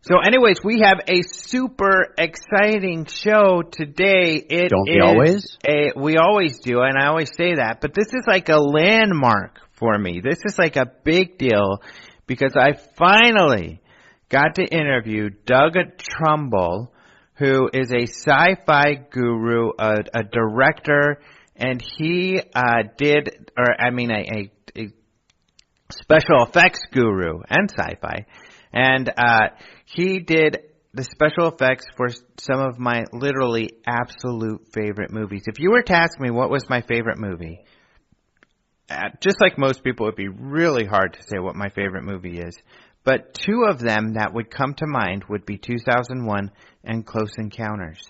So anyways, we have a super exciting show today. Don't we always? We always do, and I always say that. But this is like a landmark for me. This is like a big deal because I finally got to interview Doug Trumbull, who is a sci-fi guru, a director, and he did, a special effects guru and sci-fi. And he did the special effects for some of my literally absolute favorite movies. If you were to ask me what was my favorite movie, just like most people, it would be really hard to say what my favorite movie is. But two of them that would come to mind would be 2001 and Close Encounters.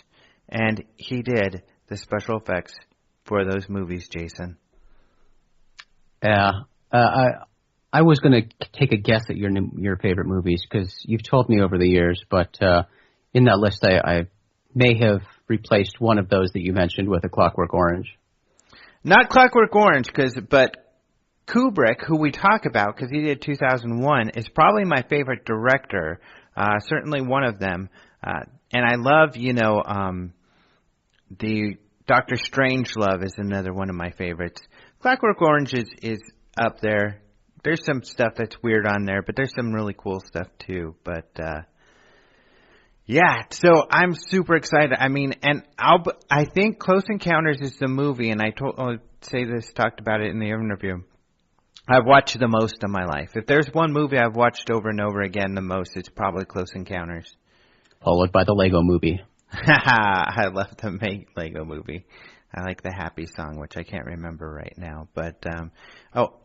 And he did the special effects for those movies, Jason. Yeah. I was going to take a guess at your favorite movies because you've told me over the years, but in that list I may have replaced one of those that you mentioned with A Clockwork Orange. Not Clockwork Orange, but Kubrick, who we talk about because he did 2001, is probably my favorite director, certainly one of them. And I love, the Dr. Strangelove is another one of my favorites. Clockwork Orange is up there. There's some stuff that's weird on there, but there's some really cool stuff too. But yeah, so I'm super excited. I mean, and I think Close Encounters is the movie, and talked about it in the interview. I've watched the most of my life. If there's one movie I've watched over and over again the most, it's probably Close Encounters. Followed by the Lego Movie. I love the Lego Movie. I like the Happy song, which I can't remember right now. But,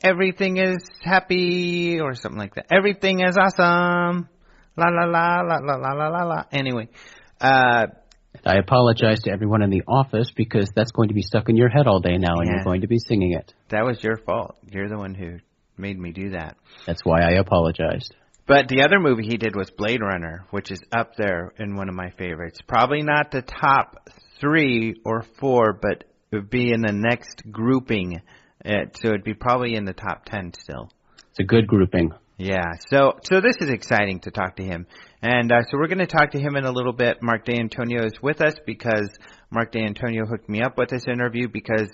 everything is happy or something like that. Everything is awesome. La, la, la, la, la, la, la, la, la. Anyway. I apologize to everyone in the office because that's going to be stuck in your head all day now and you're going to be singing it. That was your fault. You're the one who made me do that. That's why I apologized. But the other movie he did was Blade Runner, which is up there in one of my favorites. Probably not the top 3 or 4, but it would be in the next grouping. So it'd be probably in the top 10 still. It's a good grouping. Yeah. So this is exciting to talk to him. And so we're going to talk to him in a little bit. Mark D'Antonio is with us because Mark D'Antonio hooked me up with this interview because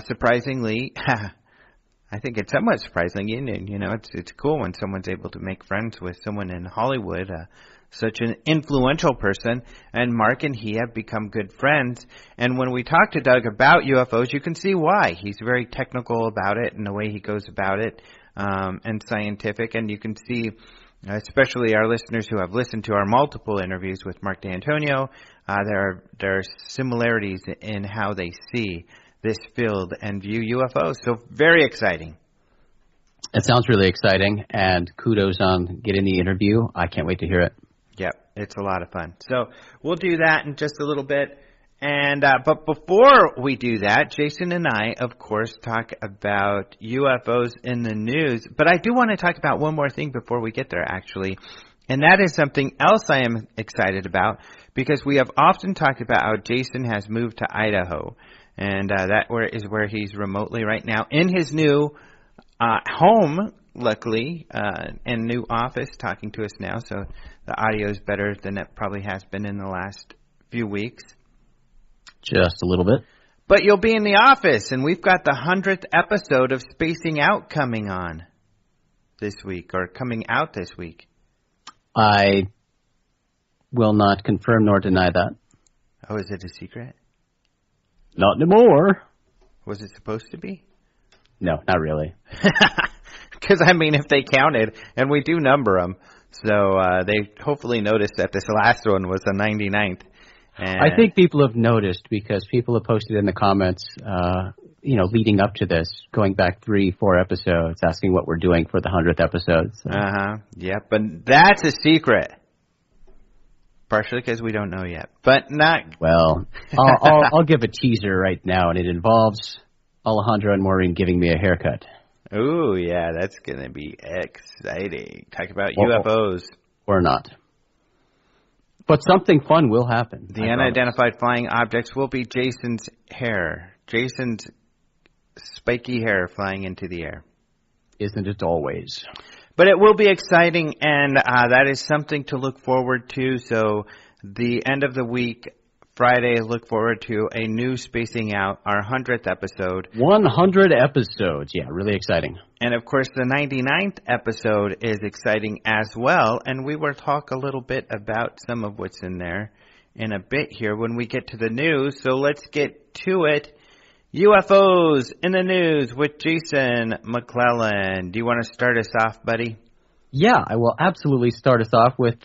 surprisingly, I think it's somewhat surprising. It's cool when someone's able to make friends with someone in Hollywood, such an influential person, and Mark and he have become good friends. And when we talk to Doug about UFOs, you can see why. He's very technical about it and the way he goes about it, and scientific. And you can see, especially our listeners who have listened to our multiple interviews with Mark D'Antonio, there are similarities in how they see this field and view UFOs. So very exciting. It sounds really exciting, and kudos on getting the interview. I can't wait to hear it. Yep, it's a lot of fun. So we'll do that in just a little bit. And but before we do that, Jason and I, of course, talk about UFOs in the news. But I do want to talk about one more thing before we get there, actually. And that is something else I am excited about because we have often talked about how Jason has moved to Idaho. And that is where he's remotely right now in his new home, luckily, and new office talking to us now. So the audio is better than it probably has been in the last few weeks. Just a little bit. But you'll be in the office, and we've got the 100th episode of Spacing Out coming on this week, or coming out this week. I will not confirm nor deny that. Oh, is it a secret? Not anymore. Was it supposed to be? No, not really. Because, if they counted, and we do number them, so they hopefully noticed that this last one was the 99th. And I think people have noticed because people have posted in the comments, leading up to this, going back 3-4 episodes, asking what we're doing for the 100th episode. So. Yep, but that's a secret. Partially because we don't know yet, but not. Well, I'll give a teaser right now, and it involves Alejandro and Maureen giving me a haircut. Ooh, yeah, that's going to be exciting. Talk about UFOs. Or not. But something fun will happen. The unidentified flying objects will be Jason's hair. Jason's spiky hair flying into the air. Isn't it always? But it will be exciting, and that is something to look forward to. So the end of the week, Friday, look forward to a new Spacing Out, our 100th episode. 100 episodes. Yeah, really exciting. And, of course, the 99th episode is exciting as well. And we will talk a little bit about some of what's in there in a bit here when we get to the news. So let's get to it. UFOs in the news with Jason McClellan. Do you want to start us off, buddy? Yeah, I will absolutely start us off with,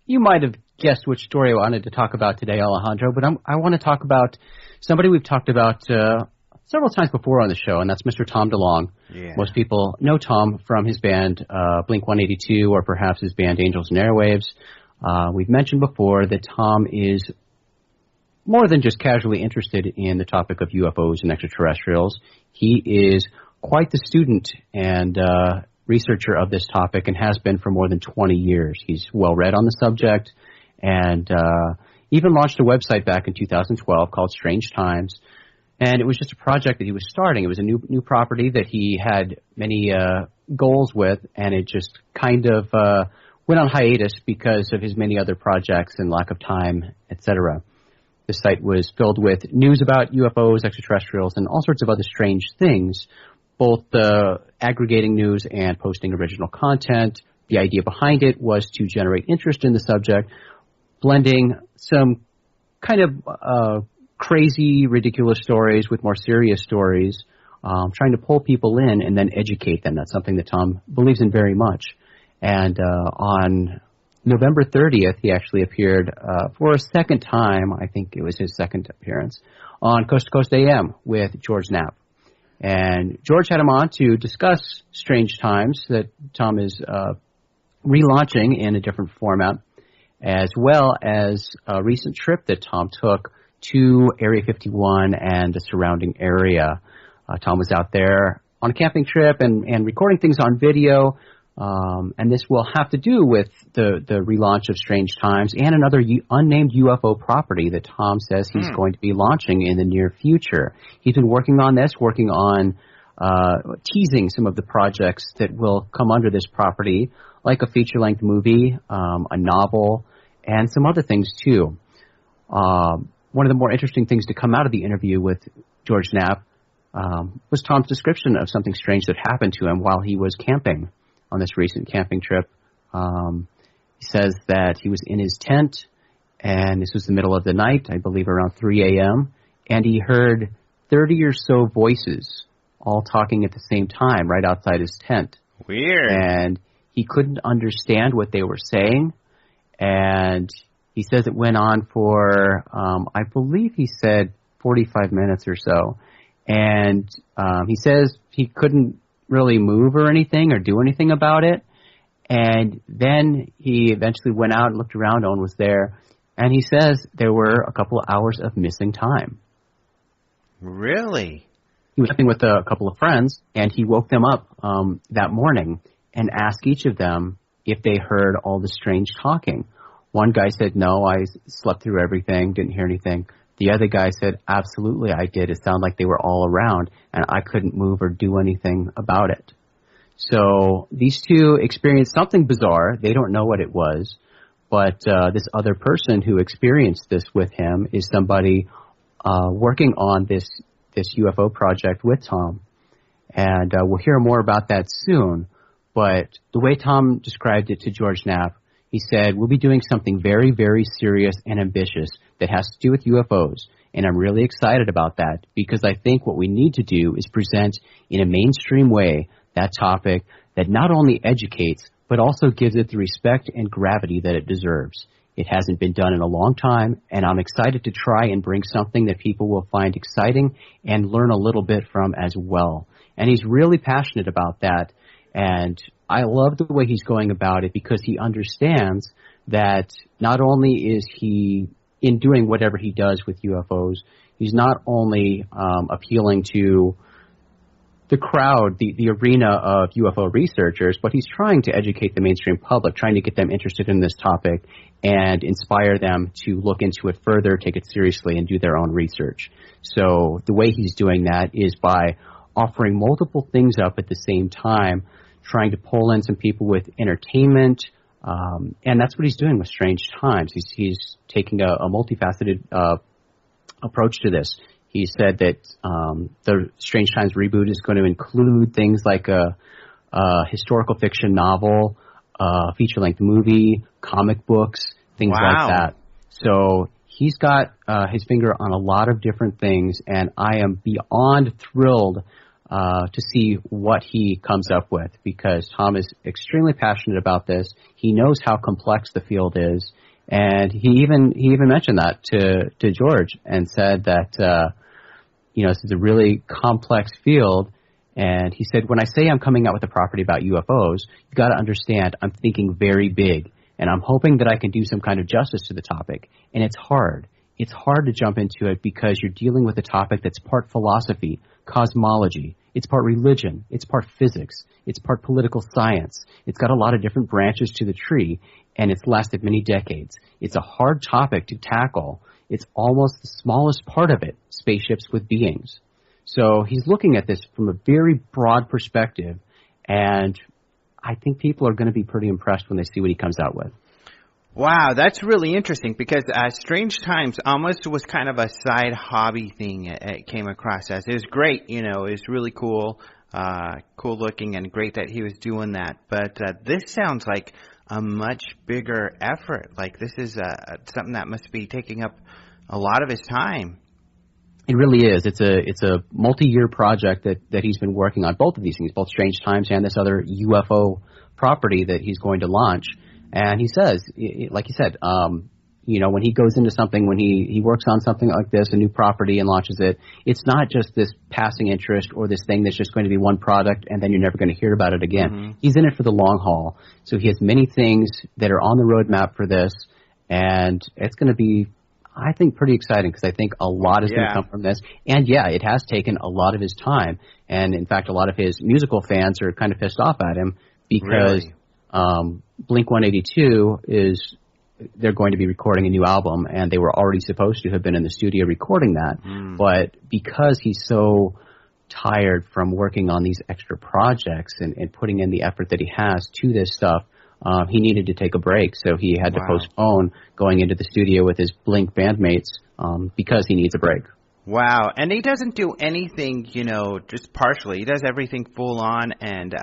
you might have guessed which story I wanted to talk about today, Alejandro, but I want to talk about somebody we've talked about several times before on the show, and that's Mr. Tom DeLonge. Yeah. Most people know Tom from his band Blink-182 or perhaps his band Angels and Airwaves. We've mentioned before that Tom is more than just casually interested in the topic of UFOs and extraterrestrials. He is quite the student and researcher of this topic and has been for more than 20 years. He's well read on the subject and even launched a website back in 2012 called Strange Times. And it was just a project that he was starting. It was a new property that he had many goals with, and it just kind of went on hiatus because of his many other projects and lack of time, etc. The site was filled with news about UFOs, extraterrestrials, and all sorts of other strange things, both aggregating news and posting original content. The idea behind it was to generate interest in the subject, blending some kind of crazy, ridiculous stories with more serious stories, trying to pull people in and then educate them. That's something that Tom believes in very much. And on November 30th, he actually appeared for a second time, I think it was his second appearance, on Coast to Coast AM with George Knapp. And George had him on to discuss Strange Times that Tom is relaunching in a different format, as well as a recent trip that Tom took to Area 51 and the surrounding area. Tom was out there on a camping trip and recording things on video. And this will have to do with the relaunch of Strange Times and another unnamed UFO property that Tom says he's going to be launching in the near future. He's been working on this, working on teasing some of the projects that will come under this property, like a feature-length movie, a novel, and some other things too. One of the more interesting things to come out of the interview with George Knapp was Tom's description of something strange that happened to him while he was camping on this recent camping trip. He says that he was in his tent, and this was the middle of the night, I believe around 3 a.m., and he heard 30 or so voices all talking at the same time right outside his tent. Weird. And he couldn't understand what they were saying, and he says it went on for, I believe he said 45 minutes or so, and he says he couldn't really move or anything or do anything about it. And then he eventually went out and looked around. No one was there. And he says there were a couple of hours of missing time. Really? He was sleeping with a couple of friends, and he woke them up that morning and asked each of them if they heard all the strange talking. One guy said, no, I slept through everything, didn't hear anything. The other guy said, absolutely, I did. It sounded like they were all around, and I couldn't move or do anything about it. So these two experienced something bizarre. They don't know what it was, but this other person who experienced this with him is somebody working on this UFO project with Tom. And we'll hear more about that soon. But the way Tom described it to George Knapp, he said, we'll be doing something very, very serious and ambitious that has to do with UFOs. And I'm really excited about that because I think what we need to do is present in a mainstream way that topic that not only educates, but also gives it the respect and gravity that it deserves. It hasn't been done in a long time, and I'm excited to try and bring something that people will find exciting and learn a little bit from as well. And he's really passionate about that. And I love the way he's going about it because he understands that not only is he, in doing whatever he does with UFOs, he's not only appealing to the crowd, the arena of UFO researchers, but he's trying to educate the mainstream public, trying to get them interested in this topic and inspire them to look into it further, take it seriously, and do their own research. So the way he's doing that is by offering multiple things up at the same time trying to pull in some people with entertainment. And that's what he's doing with Strange Times. He's taking a multifaceted approach to this. He said that the Strange Times reboot is going to include things like a historical fiction novel, feature-length movie, comic books, things like that. So he's got his finger on a lot of different things, and I am beyond thrilled to see what he comes up with, because Tom is extremely passionate about this. He knows how complex the field is, and he even mentioned that to George and said that this is a really complex field. And he said, when I say I'm coming out with a property about UFOs, you got to understand I'm thinking very big, and I'm hoping that I can do some kind of justice to the topic. And it's hard. It's hard to jump into it because you're dealing with a topic that's part philosophy, cosmology. It's part religion. It's part physics. It's part political science. It's got a lot of different branches to the tree, and it's lasted many decades. It's a hard topic to tackle. It's almost the smallest part of it, spaceships with beings. So he's looking at this from a very broad perspective, and I think people are going to be pretty impressed when they see what he comes out with. Wow, that's really interesting, because Strange Times almost was kind of a side hobby thing it came across as. It was great, it was really cool, cool looking, and great that he was doing that. But this sounds like a much bigger effort. Like this is something that must be taking up a lot of his time. It really is. It's a multi-year project that he's been working on, both of these things, both Strange Times and this other UFO property that he's going to launch. And he says, like you said, when he goes into something, when he works on something like this, a new property, and launches it, it's not just this passing interest or this thing that's just going to be one product and then you're never going to hear about it again. Mm-hmm. He's in it for the long haul. So he has many things that are on the roadmap for this, and it's going to be, I think, pretty exciting, because I think a lot is going to come from this. And it has taken a lot of his time. And in fact, a lot of his musical fans are kind of pissed off at him because Blink-182 they're going to be recording a new album, and they were already supposed to have been in the studio recording that. But because he's so tired from working on these extra projects and putting in the effort that he has to this stuff, he needed to take a break, so he had to postpone going into the studio with his Blink bandmates because he needs a break. Wow. And he doesn't do anything, just partially. He does everything full on and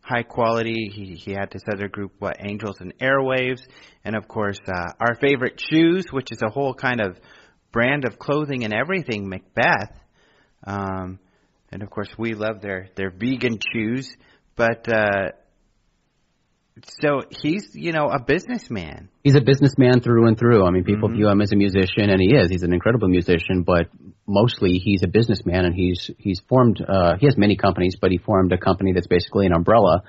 high quality. He had this other group, Angels and Airwaves, and of course our favorite shoes, which is a whole kind of brand of clothing and everything, Macbeth. And of course we love their vegan shoes, but so he's, a businessman. He's a businessman through and through. I mean, people view him as a musician, and he is. He's an incredible musician, but mostly he's a businessman, and he's formed, he has many companies, but he formed a company that's basically an umbrella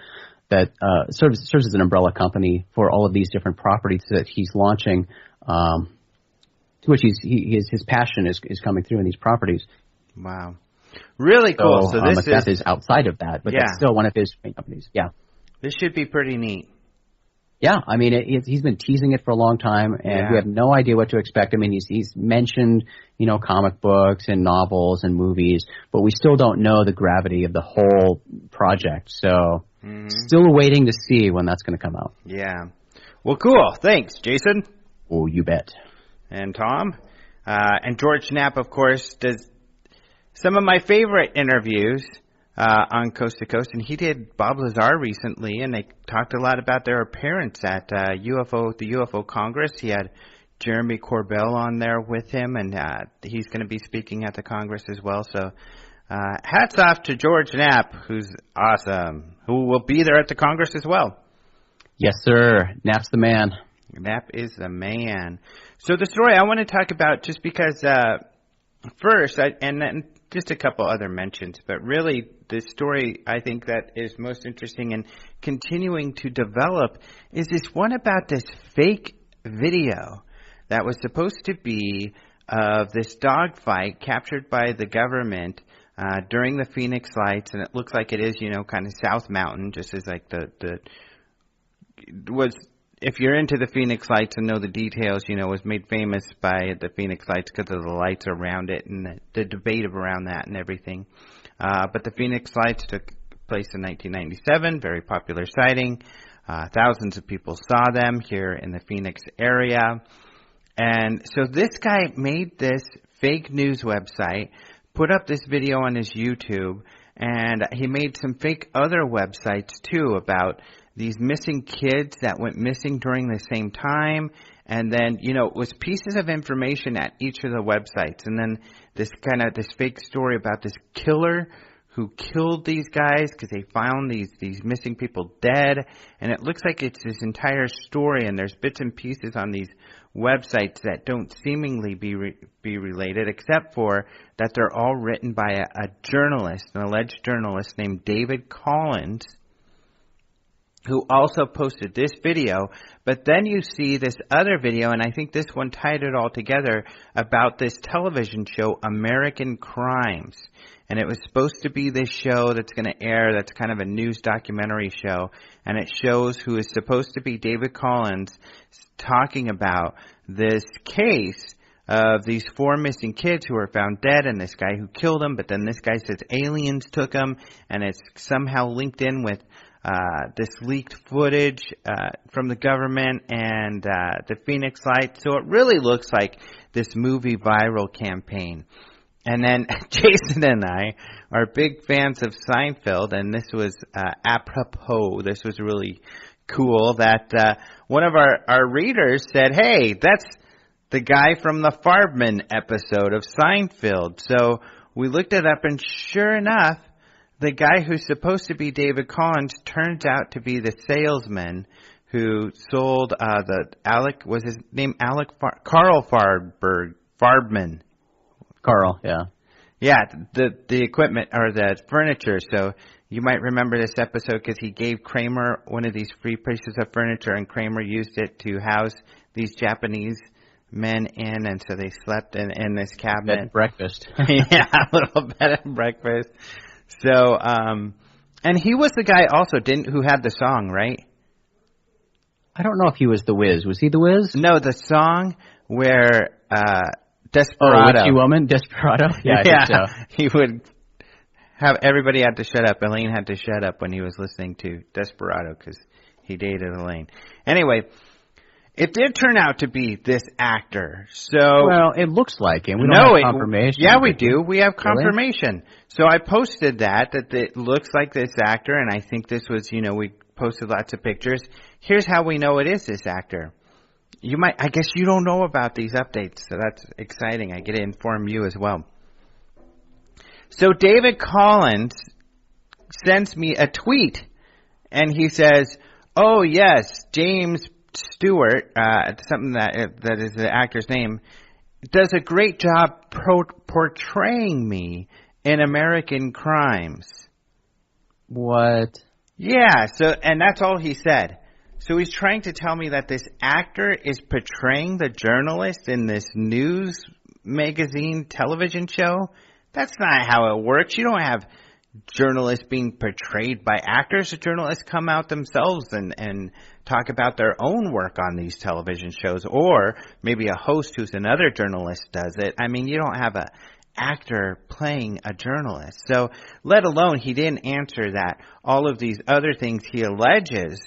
that serves as an umbrella company for all of these different properties that he's launching, to which his passion is coming through in these properties. Wow. Really cool. So this Macbeth is outside of that, but that's still one of his main companies. Yeah. This should be pretty neat. Yeah, I mean, he's been teasing it for a long time, and we have no idea what to expect. I mean, he's mentioned, comic books and novels and movies, but we still don't know the gravity of the whole project. So, still waiting to see when that's going to come out. Yeah. Well, cool. Thanks, Jason. Oh, you bet. And Tom. And George Knapp, of course, does some of my favorite interviews on Coast to Coast, and he did Bob Lazar recently, and they talked a lot about their appearance at the UFO Congress. He had Jeremy Corbell on there with him, and he's going to be speaking at the Congress as well. So hats off to George Knapp, who's awesome, who will be there at the Congress as well. Yes, sir. Knapp's the man. Knapp is the man. So the story I want to talk about, just because first, and then just a couple other mentions, but really the story I think that is most interesting and continuing to develop is this one about this fake video that was supposed to be of this dogfight captured by the government during the Phoenix Lights, and it looks like it is, kind of South Mountain, just as like if you're into the Phoenix Lights and know the details, was made famous by the Phoenix Lights because of the lights around it and the debate around that and everything. But the Phoenix Lights took place in 1997, very popular sighting. Thousands of people saw them here in the Phoenix area. And so this guy made this fake news website, put up this video on his YouTube, and he made some fake other websites too about these missing kids that went missing during the same time. And then, it was pieces of information at each of the websites. And then this fake story about this killer who killed these guys because they found these missing people dead. And it looks like it's this entire story, and there's bits and pieces on these websites that don't seemingly be related, except for that they're all written by a journalist, an alleged journalist named David Collins, who also posted this video. But then you see this other video, and I think this one tied it all together, about this television show, American Crimes. And it was supposed to be this show that's going to air, that's kind of a news documentary show, and it shows who is supposed to be David Collins talking about this case of these 4 missing kids who were found dead, and this guy who killed them, but then this guy says aliens took them, and it's somehow linked in with this leaked footage from the government and the Phoenix Lights. So it really looks like this movie viral campaign. And then Jason and I are big fans of Seinfeld, and this was apropos. This was really cool that one of our readers said, hey, that's the guy from the Farbman episode of Seinfeld. So we looked it up, and sure enough, the guy who's supposed to be David Collins turns out to be the salesman who sold was his name Carl Farbman. Carl, yeah. Yeah, the equipment or the furniture. So you might remember this episode because he gave Kramer one of these free pieces of furniture, and Kramer used it to house these Japanese men in, and so they slept in this cabinet. Bed and breakfast. Yeah, a little bed and breakfast. So, and he was the guy also who had the song, right? I don't know if he was the Wiz. Was he the Wiz? No, the song where Desperado. Oh, Witchy Woman? Desperado? Yeah, I think so. He would have everybody had to shut up. Elaine had to shut up when he was listening to Desperado because he dated Elaine. Anyway, it did turn out to be this actor. So well, it looks like him. We don't have confirmation. Yeah, we do. We have confirmation. Really? So I posted that it looks like this actor, and I think this was, we posted lots of pictures. Here's how we know it is this actor. I guess you don't know about these updates, so that's exciting. I get to inform you as well. So David Collins sends me a tweet, and he says, oh yes, James Stewart, something that is the actor's name, does a great job portraying me in American Crimes. What? Yeah, and that's all he said. So he's trying to tell me that this actor is portraying the journalist in this news magazine television show. That's not how it works. You don't have journalists being portrayed by actors. The journalists come out themselves and talk about their own work on these television shows, or maybe a host who's another journalist does it. I mean, you don't have a actor playing a journalist. So let alone he didn't answer that all of these other things he alleges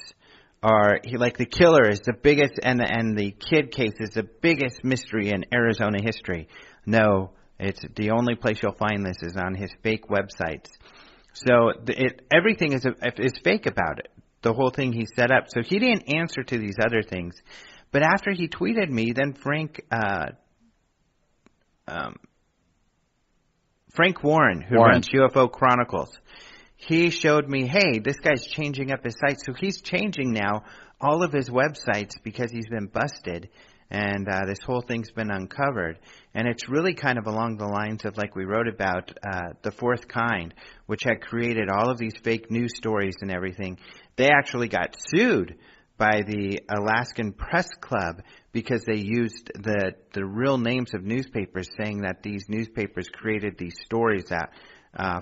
like the killer is the biggest and the kid case is the biggest mystery in Arizona history. No, it's the only place you'll find this is on his fake websites. So everything is fake about it. The whole thing he set up. So he didn't answer to these other things. But after he tweeted me, then Frank Warren, who runs UFO Chronicles, he showed me, hey, this guy's changing up his site. So he's changing now all of his websites because he's been busted. And this whole thing's been uncovered. And it's really kind of along the lines of like we wrote about The Fourth Kind, which had created all of these fake news stories and everything. They actually got sued by the Alaskan Press Club because they used the real names of newspapers, saying that these newspapers created these stories that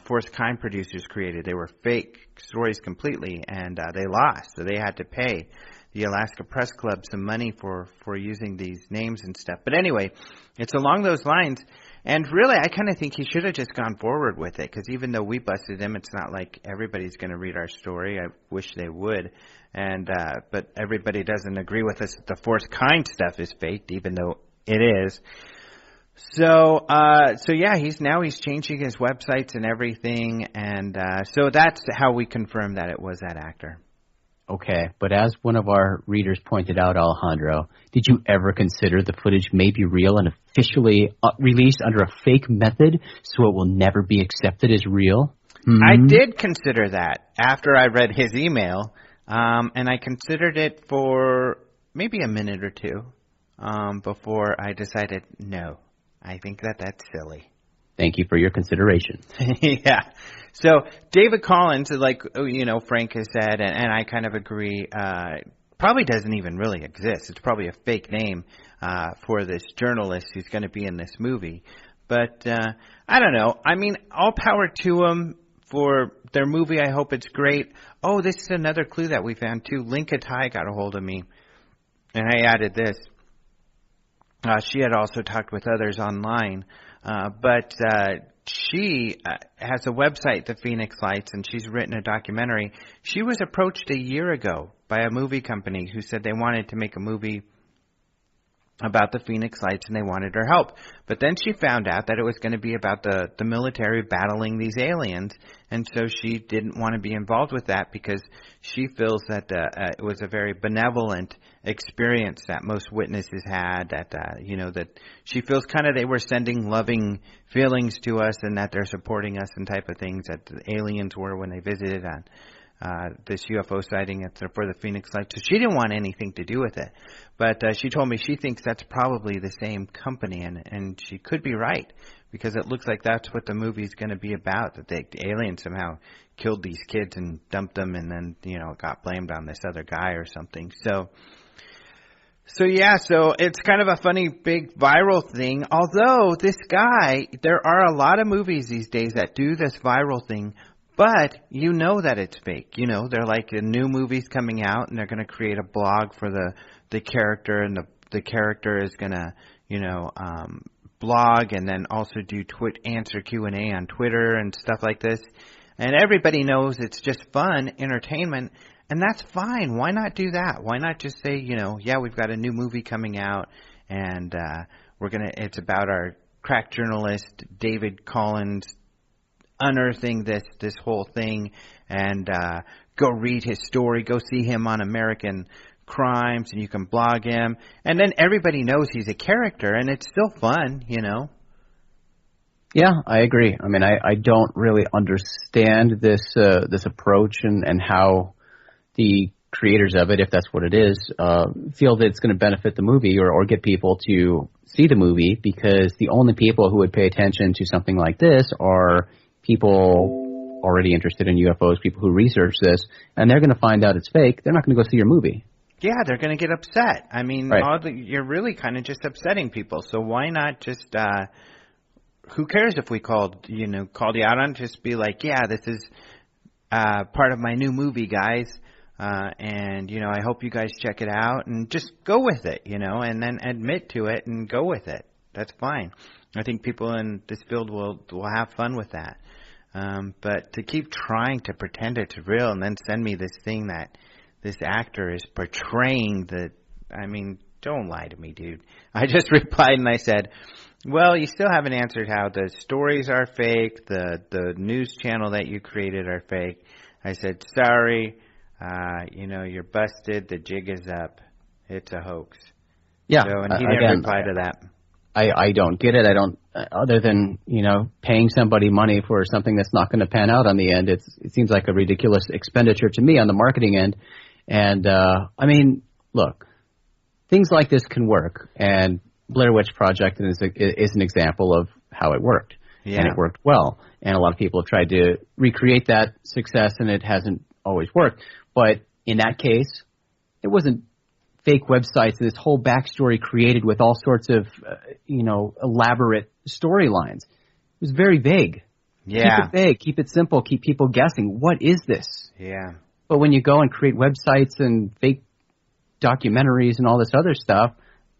Fourth Kind producers created. They were fake stories completely, and they lost, so they had to pay. the Alaska Press Club some money for using these names and stuff. But anyway, it's along those lines. And really, I kind of think he should have just gone forward with it, because even though we busted him, it's not like everybody's going to read our story. I wish they would. And but everybody doesn't agree with us that the fourth kind stuff is faked, even though it is. So yeah, he's changing his websites and everything, and so that's how we confirm that it was that actor. Okay, but as one of our readers pointed out, Alejandro, did you ever consider the footage may be real and officially released under a fake method so it will never be accepted as real? I did consider that after I read his email, and I considered it for maybe a minute or two before I decided, no, I think that's silly. Thank you for your consideration. Yeah. So David Collins, like, Frank has said, and I kind of agree, probably doesn't even really exist. It's probably a fake name for this journalist who's going to be in this movie. But I don't know. I mean, all power to them for their movie. I hope it's great. Oh, this is another clue that we found, too. Linka Tai got a hold of me, and I added this. She had also talked with others online. But she has a website, The Phoenix Lights, and she's written a documentary. She was approached a year ago by a movie company who said they wanted to make a movie about the Phoenix Lights, and they wanted her help. But then she found out that it was going to be about the military battling these aliens, and so she didn't want to be involved with that because she feels that it was a very benevolent experience that most witnesses had, that she feels kind of they were sending loving feelings to us and that they're supporting us and type of things that the aliens were when they visited on this UFO sighting for the Phoenix Lights. So she didn't want anything to do with it. But she told me she thinks that's probably the same company, and she could be right, because it looks like that's what the movie's going to be about, that the aliens somehow killed these kids and dumped them and then, got blamed on this other guy or something. So it's kind of a funny big viral thing. Although this guy, there are a lot of movies these days that do this viral thing, but you know that it's fake. They're like a new movie's coming out and they're going to create a blog for the character, and the character is going to, blog and then also do answer Q&A on Twitter and stuff like this. And everybody knows it's just fun, entertainment, and that's fine. Why not do that? Why not just say, yeah, we've got a new movie coming out, and it's about our crack journalist David Collins unearthing this whole thing, and go read his story, go see him on American Crimes, and you can blog him, and then everybody knows he's a character, and it's still fun, Yeah, I agree. I mean, I don't really understand this approach and how the creators of it, if that's what it is, feel that it's going to benefit the movie or get people to see the movie, because the only people who would pay attention to something like this are people already interested in UFOs, people who research this, and they're going to find out it's fake. They're not going to go see your movie. Yeah, they're going to get upset. I mean, right. You're really kind of just upsetting people. So why not just, who cares if we called you out on it? Just be like, yeah, this is part of my new movie, guys. And, I hope you guys check it out, and just go with it, and then admit to it and go with it. That's fine. I think people in this field will have fun with that. But to keep trying to pretend it's real and then send me this thing that this actor is portraying don't lie to me, dude. I just replied and I said, well, you still haven't answered how the stories are fake, the news channel that you created are fake. I said, sorry, you're busted, the jig is up. It's a hoax. Yeah. So, and he didn't reply to that. I don't get it. I don't, other than, paying somebody money for something that's not going to pan out on the end. It seems like a ridiculous expenditure to me on the marketing end. And, look, things like this can work. And Blair Witch Project is an example of how it worked. Yeah. And it worked well. And a lot of people have tried to recreate that success, and it hasn't always worked. But in that case, it wasn't fake websites, this whole backstory created with all sorts of, elaborate storylines. It was very vague. Yeah. Keep it vague. Keep it simple. Keep people guessing. What is this? Yeah. But when you go and create websites and fake documentaries and all this other stuff,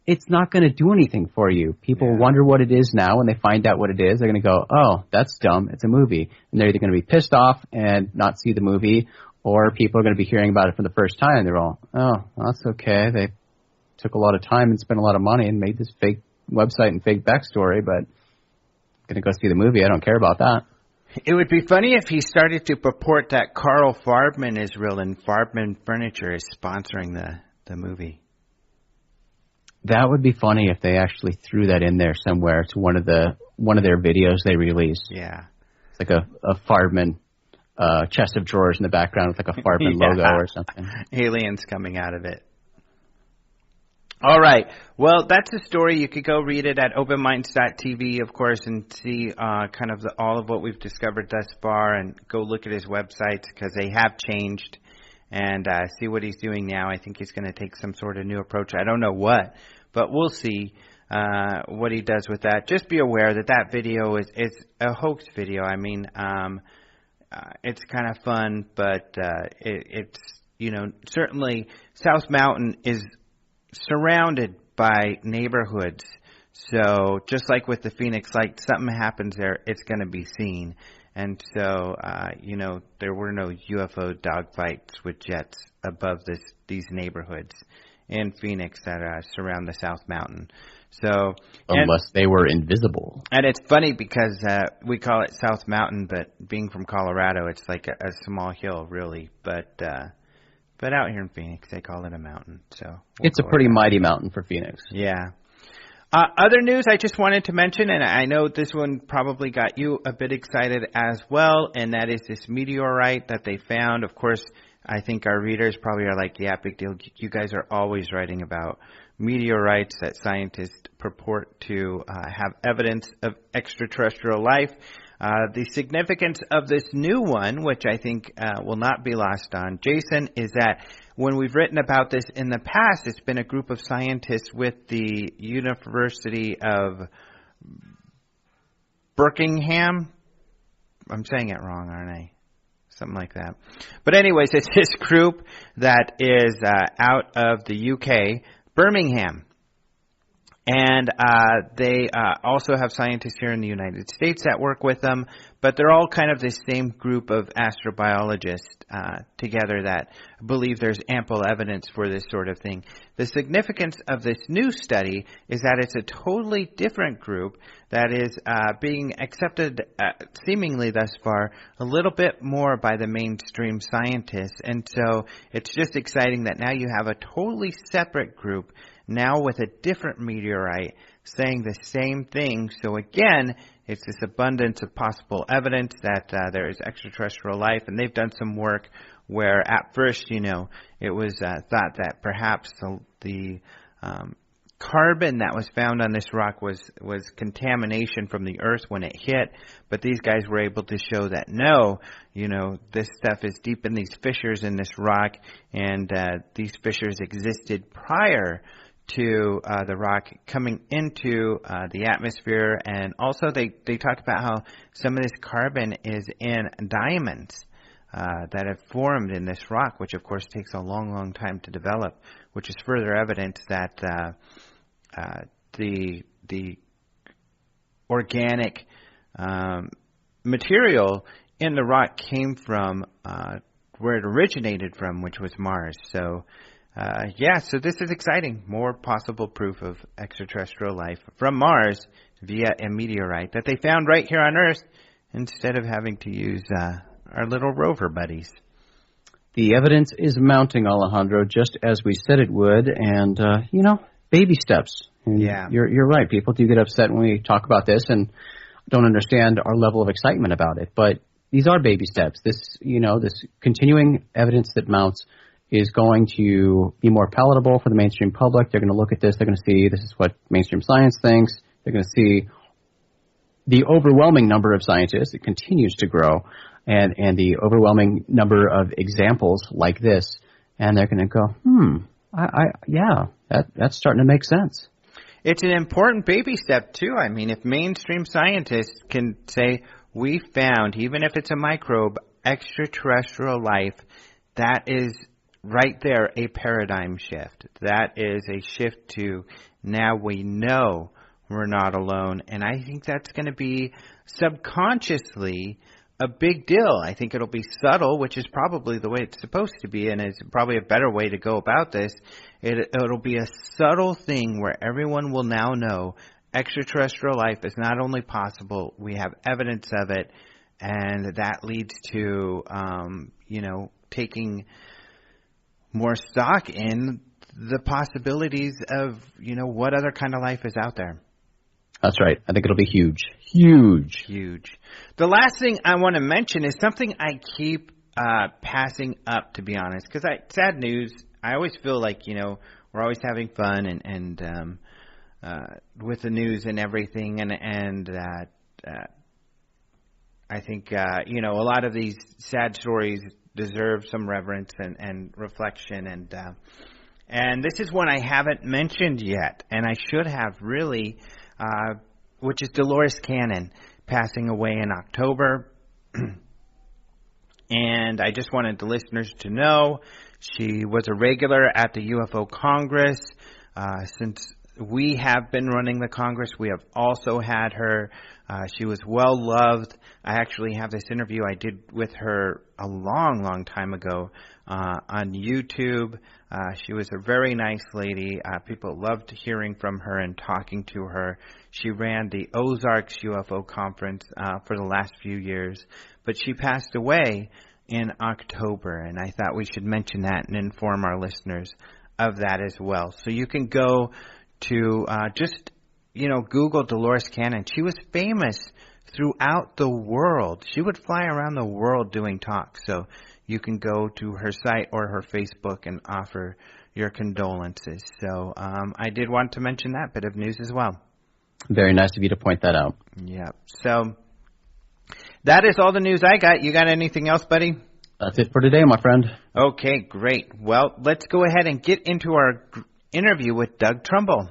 it's not going to do anything for you. People wonder what it is now. When they find out what it is, they're going to go, oh, that's dumb. It's a movie. And they're either going to be pissed off and not see the movie, or people are going to be hearing about it for the first time. They're all, oh, well, that's okay. They took a lot of time and spent a lot of money and made this fake website and fake backstory, but I'm going to go see the movie. I don't care about that. It would be funny if he started to purport that Carl Farbman is real and Farbman Furniture is sponsoring the movie. That would be funny if they actually threw that in there somewhere to one of their videos they released. Yeah. It's like a Farbman chest of drawers in the background with like a Farbman logo or something. Aliens coming out of it. All right. Well, that's a story. You could go read it at openminds.tv, of course, and see kind of all of what we've discovered thus far, and go look at his websites because they have changed, and see what he's doing now. I think he's going to take some sort of new approach. I don't know what, but we'll see what he does with that. Just be aware that that video is a hoax video. I mean, it's kind of fun, but it's, you know, certainly South Mountain is surrounded by neighborhoods. So just like with the Phoenix Light, something happens there, it's going to be seen. And so, you know, there were no UFO dogfights with jets above these neighborhoods in Phoenix that surround the South Mountain. So, unless they were invisible. And it's funny because we call it South Mountain, but being from Colorado, it's like a small hill, really. But out here in Phoenix, they call it a mountain. So it's a pretty mighty mountain for Phoenix. Yeah. Other news I just wanted to mention, and I know this one probably got you a bit excited as well, and that is this meteorite that they found. Of course, I think our readers probably are like, yeah, big deal. You guys are always writing about meteorites that scientists purport to have evidence of extraterrestrial life. The significance of this new one, which I think will not be lost on Jason, is that when we've written about this in the past, it's been a group of scientists with the University of Birmingham. I'm saying it wrong, aren't I? Something like that. But anyways, it's this group that is out of the UK, Birmingham. And they also have scientists here in the United States that work with them, but they're all kind of the same group of astrobiologists together that believe there's ample evidence for this sort of thing. The significance of this new study is that it's a totally different group that is being accepted, seemingly thus far, a little bit more by the mainstream scientists. And so it's just exciting that now you have a totally separate group now with a different meteorite saying the same thing. So again, it's this abundance of possible evidence that there is extraterrestrial life. And they've done some work where at first, you know, it was thought that perhaps the carbon that was found on this rock was contamination from the earth when it hit. But these guys were able to show that no, you know, this stuff is deep in these fissures in this rock. And these fissures existed prior to the rock coming into the atmosphere. And also they talk about how some of this carbon is in diamonds that have formed in this rock, which of course takes a long, long time to develop, which is further evidence that the organic material in the rock came from where it originated from, which was Mars. So so this is exciting. More possible proof of extraterrestrial life from Mars via a meteorite that they found right here on Earth instead of having to use our little rover buddies. The evidence is mounting, Alejandro, just as we said it would, and, you know, baby steps. And yeah. You're right. People do get upset when we talk about this and don't understand our level of excitement about it. But these are baby steps. This, you know, this continuing evidence that mounts is going to be more palatable for the mainstream public. They're going to look at this. They're going to see this is what mainstream science thinks. They're going to see the overwhelming number of scientists. It continues to grow, and the overwhelming number of examples like this. And they're going to go, that's starting to make sense. It's an important baby step, too. I mean, if mainstream scientists can say, we found, even if it's a microbe, extraterrestrial life, that is right there a paradigm shift. That is a shift to now we know we're not alone. And I think that's going to be subconsciously a big deal. I think it'll be subtle, which is probably the way it's supposed to be, and it's probably a better way to go about this. It'll be a subtle thing where everyone will now know extraterrestrial life is not only possible, we have evidence of it, and that leads to, taking more stock in the possibilities of, what other kind of life is out there. That's right. I think it'll be huge. Huge. Huge. The last thing I want to mention is something I keep passing up, to be honest, because sad news, I always feel like, we're always having fun and with the news and everything, and that I think, a lot of these sad stories deserve some reverence and reflection, and this is one I haven't mentioned yet, and I should have really, which is Dolores Cannon passing away in October. And I just wanted the listeners to know she was a regular at the UFO Congress. Since we have been running the Congress, we have also had her. She was well loved. I actually have this interview I did with her a long, long time ago on YouTube. She was a very nice lady. People loved hearing from her and talking to her. She ran the Ozarks UFO conference for the last few years, but she passed away in October, and I thought we should mention that and inform our listeners of that as well. So you can go to Google Dolores Cannon. She was famous throughout the world. She would fly around the world doing talks. So you can go to her site or her Facebook and offer your condolences. So I did want to mention that bit of news as well. Very nice of you to point that out. Yep. So that is all the news I got. You got anything else, buddy? That's it for today, my friend. Okay, great. Well, let's go ahead and get into our interview with Doug Trumbull.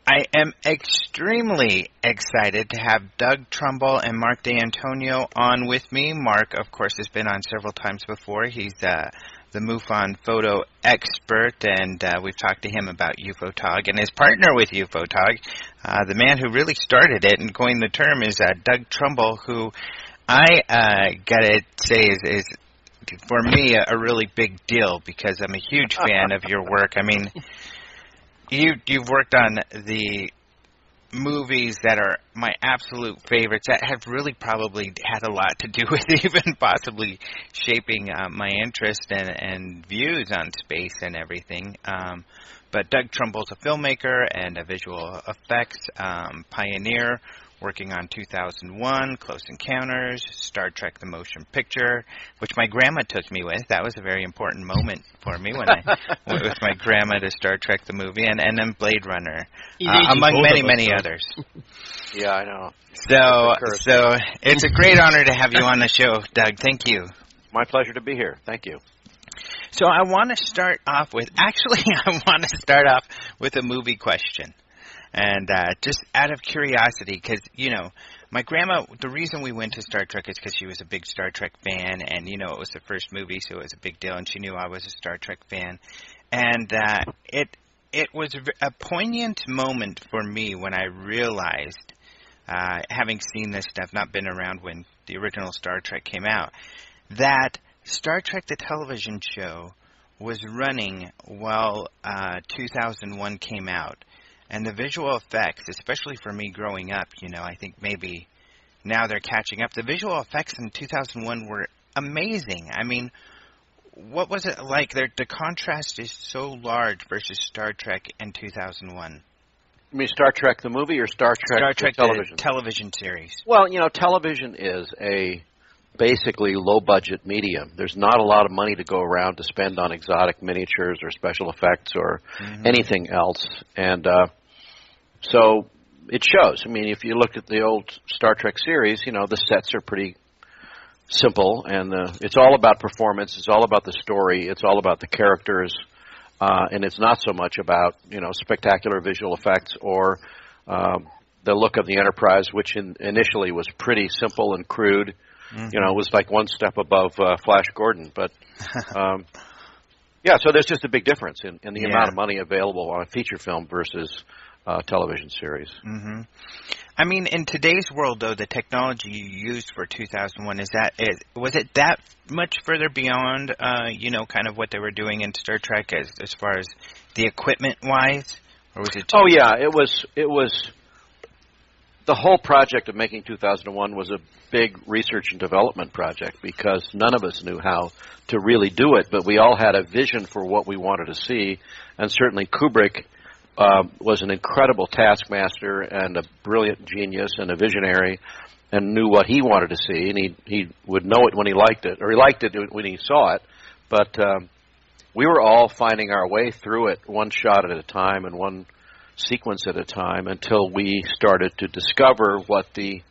I am extremely excited to have Doug Trumbull and Mark D'Antonio on with me. Mark, of course, has been on several times before. He's the MUFON photo expert, and we've talked to him about UFOTOG. And his partner with UFOTOG, the man who really started it and coined the term, is Doug Trumbull, who I got to say is for me a really big deal because I'm a huge fan of your work. I mean, you've worked on the movies that are my absolute favorites that have really probably had a lot to do with even possibly shaping my interest and views on space and everything. But Doug Trumbull's a filmmaker and a visual effects pioneer, working on 2001, Close Encounters, Star Trek The Motion Picture, which my grandma took me with. That was a very important moment for me when I went with my grandma to Star Trek the movie, and then Blade Runner, among many others. Yeah, I know. So it's a great honor to have you on the show, Doug. Thank you. My pleasure to be here. Thank you. So I want to start off with a movie question. And just out of curiosity, because, my grandma, the reason we went to Star Trek is because she was a big Star Trek fan, and, it was the first movie, so it was a big deal, and she knew I was a Star Trek fan. And it was a poignant moment for me when I realized, having seen this stuff, not been around when the original Star Trek came out, that Star Trek the television show was running while 2001 came out. And the visual effects, especially for me growing up, I think maybe now they're catching up. The visual effects in 2001 were amazing. I mean, what was it like? The contrast is so large versus Star Trek in 2001. You mean Star Trek the movie or Star Trek the television? The television series. Well, television is a basically low-budget medium. There's not a lot of money to go around to spend on exotic miniatures or special effects or anything else. And so it shows. I mean, if you look at the old Star Trek series, the sets are pretty simple, and it's all about performance. It's all about the story. It's all about the characters, and it's not so much about, spectacular visual effects or the look of the Enterprise, which initially was pretty simple and crude. It was like one step above Flash Gordon. But Yeah, so there's just a big difference in the Yeah. amount of money available on a feature film versus television series. Hmm. I mean, in today's world, though, the technology you used for 2001, was it that much further beyond, kind of what they were doing in Star Trek as far as the equipment-wise? Or was it Oh, yeah, it was the whole project of making 2001 was a big research and development project because none of us knew how to really do it, but we all had a vision for what we wanted to see, and certainly Kubrick was an incredible taskmaster and a brilliant genius and a visionary and knew what he wanted to see, and he would know it when he liked it, or he liked it when he saw it, but we were all finding our way through it one shot at a time and one sequence at a time until we started to discover what the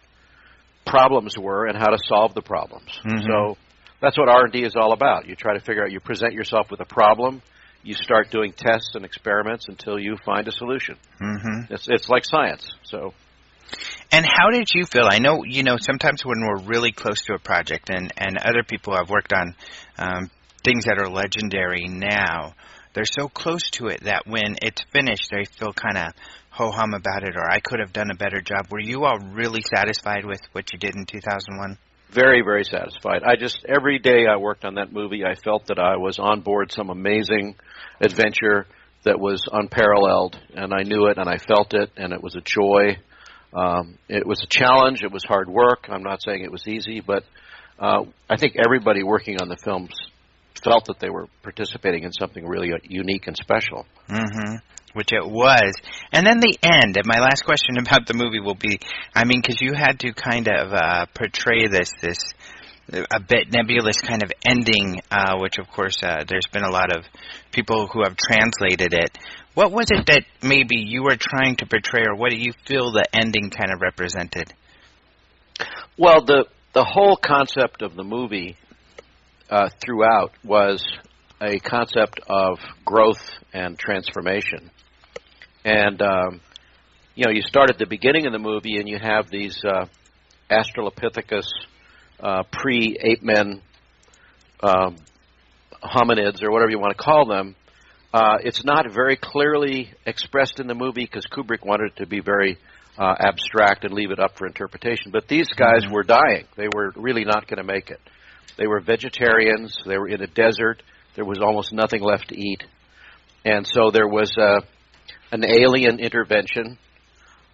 problems were and how to solve the problems. Mm-hmm. So that's what R&D is all about. You try to figure out, you present yourself with a problem, you start doing tests and experiments until you find a solution. Mm-hmm. It's like science. So. And how did you feel? I know, sometimes when we're really close to a project, and other people have worked on things that are legendary now, they're so close to it that when it's finished, they feel kind of ho-hum about it, or I could have done a better job. Were you all really satisfied with what you did in 2001? Very, very satisfied. Every day I worked on that movie, I felt that I was on board some amazing adventure that was unparalleled, and I knew it, and I felt it, and it was a joy. It was a challenge. It was hard work. I'm not saying it was easy, but I think everybody working on the films felt that they were participating in something really unique and special. Mm-hmm. Which it was. And then the end. And my last question about the movie will be, because you had to kind of portray this a bit nebulous kind of ending, which of course there's been a lot of people who have translated it. What was it that maybe you were trying to portray, or what do you feel the ending kind of represented? Well, the whole concept of the movie throughout was a concept of growth and transformation. And, you start at the beginning of the movie and you have these Australopithecus pre-ape men hominids, or whatever you want to call them. It's not very clearly expressed in the movie because Kubrick wanted it to be very abstract and leave it up for interpretation. But these guys were dying. They were really not going to make it. They were vegetarians. They were in a desert. There was almost nothing left to eat. And so there was an alien intervention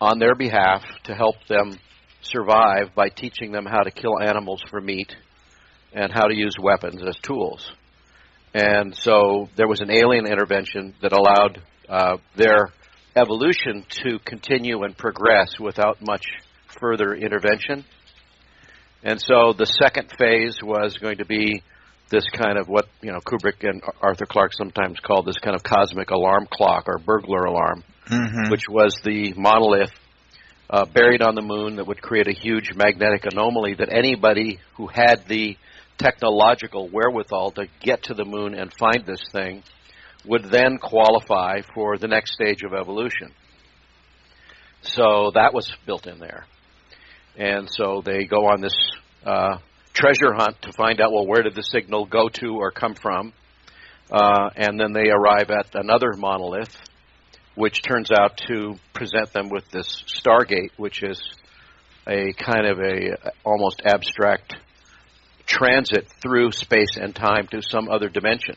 on their behalf to help them survive by teaching them how to kill animals for meat and how to use weapons as tools. And so there was an alien intervention that allowed their evolution to continue and progress without much further intervention. And so the second phase was going to be this kind of what Kubrick and Arthur Clarke sometimes called this kind of cosmic alarm clock or burglar alarm, which was the monolith buried on the moon that would create a huge magnetic anomaly that anybody who had the technological wherewithal to get to the moon and find this thing would then qualify for the next stage of evolution. So that was built in there. And so they go on this treasure hunt to find out, well, where did the signal go to or come from? And then they arrive at another monolith, which turns out to present them with this Stargate, which is a kind of a almost abstract transit through space and time to some other dimension.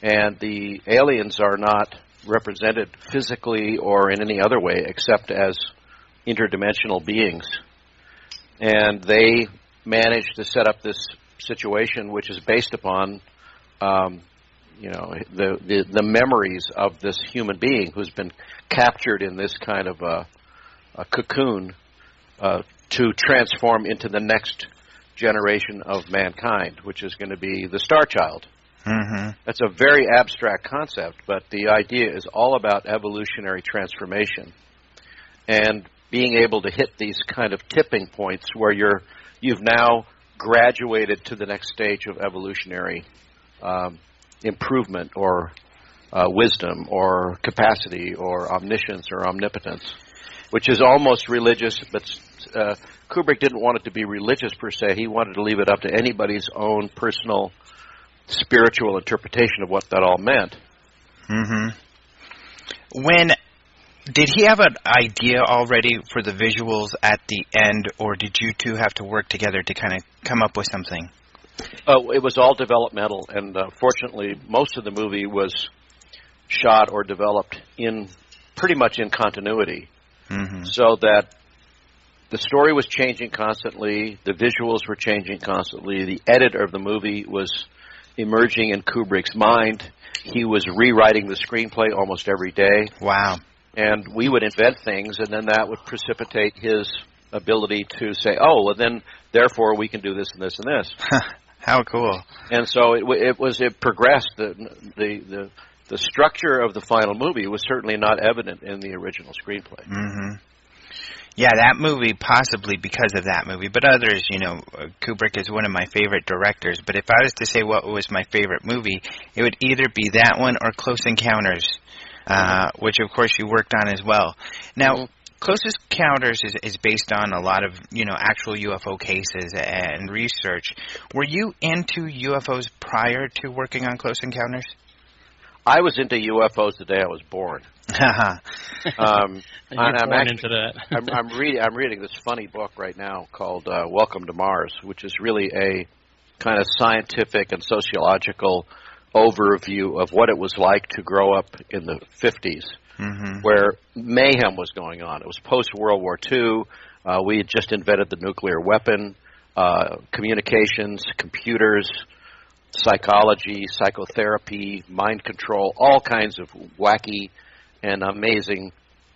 And the aliens are not represented physically or in any other way except as interdimensional beings. And they managed to set up this situation which is based upon the memories of this human being who's been captured in this kind of a cocoon to transform into the next generation of mankind, which is going to be the Star Child. That's a very abstract concept, but the idea is all about evolutionary transformation and being able to hit these kind of tipping points where you've now graduated to the next stage of evolutionary improvement or wisdom or capacity or omniscience or omnipotence, which is almost religious, but Kubrick didn't want it to be religious per se. He wanted to leave it up to anybody's own personal spiritual interpretation of what that all meant. When did he have an idea already for the visuals at the end, or did you two have to work together to kind of come up with something? It was all developmental, and fortunately, most of the movie was shot or developed in pretty much in continuity, so that the story was changing constantly, the visuals were changing constantly, the editor of the movie was emerging in Kubrick's mind. He was rewriting the screenplay almost every day. Wow. And we would invent things, and then that would precipitate his ability to say, oh, well, then, therefore, we can do this and this and this. How cool. And so it progressed. The structure of the final movie was certainly not evident in the original screenplay. Yeah, that movie, possibly because of that movie, but others, Kubrick is one of my favorite directors, but if I was to say what was my favorite movie, it would either be that one or Close Encounters, which of course you worked on as well. Now, Close Encounters is based on a lot of, actual UFO cases and research. Were you into UFOs prior to working on Close Encounters? I was into UFOs the day I was born. I'm into that. I'm reading this funny book right now called Welcome to Mars, which is really a kind of scientific and sociological overview of what it was like to grow up in the 50s, where mayhem was going on. It was post-World War II. We had just invented the nuclear weapon, communications, computers, psychology, psychotherapy, mind control, all kinds of wacky and amazing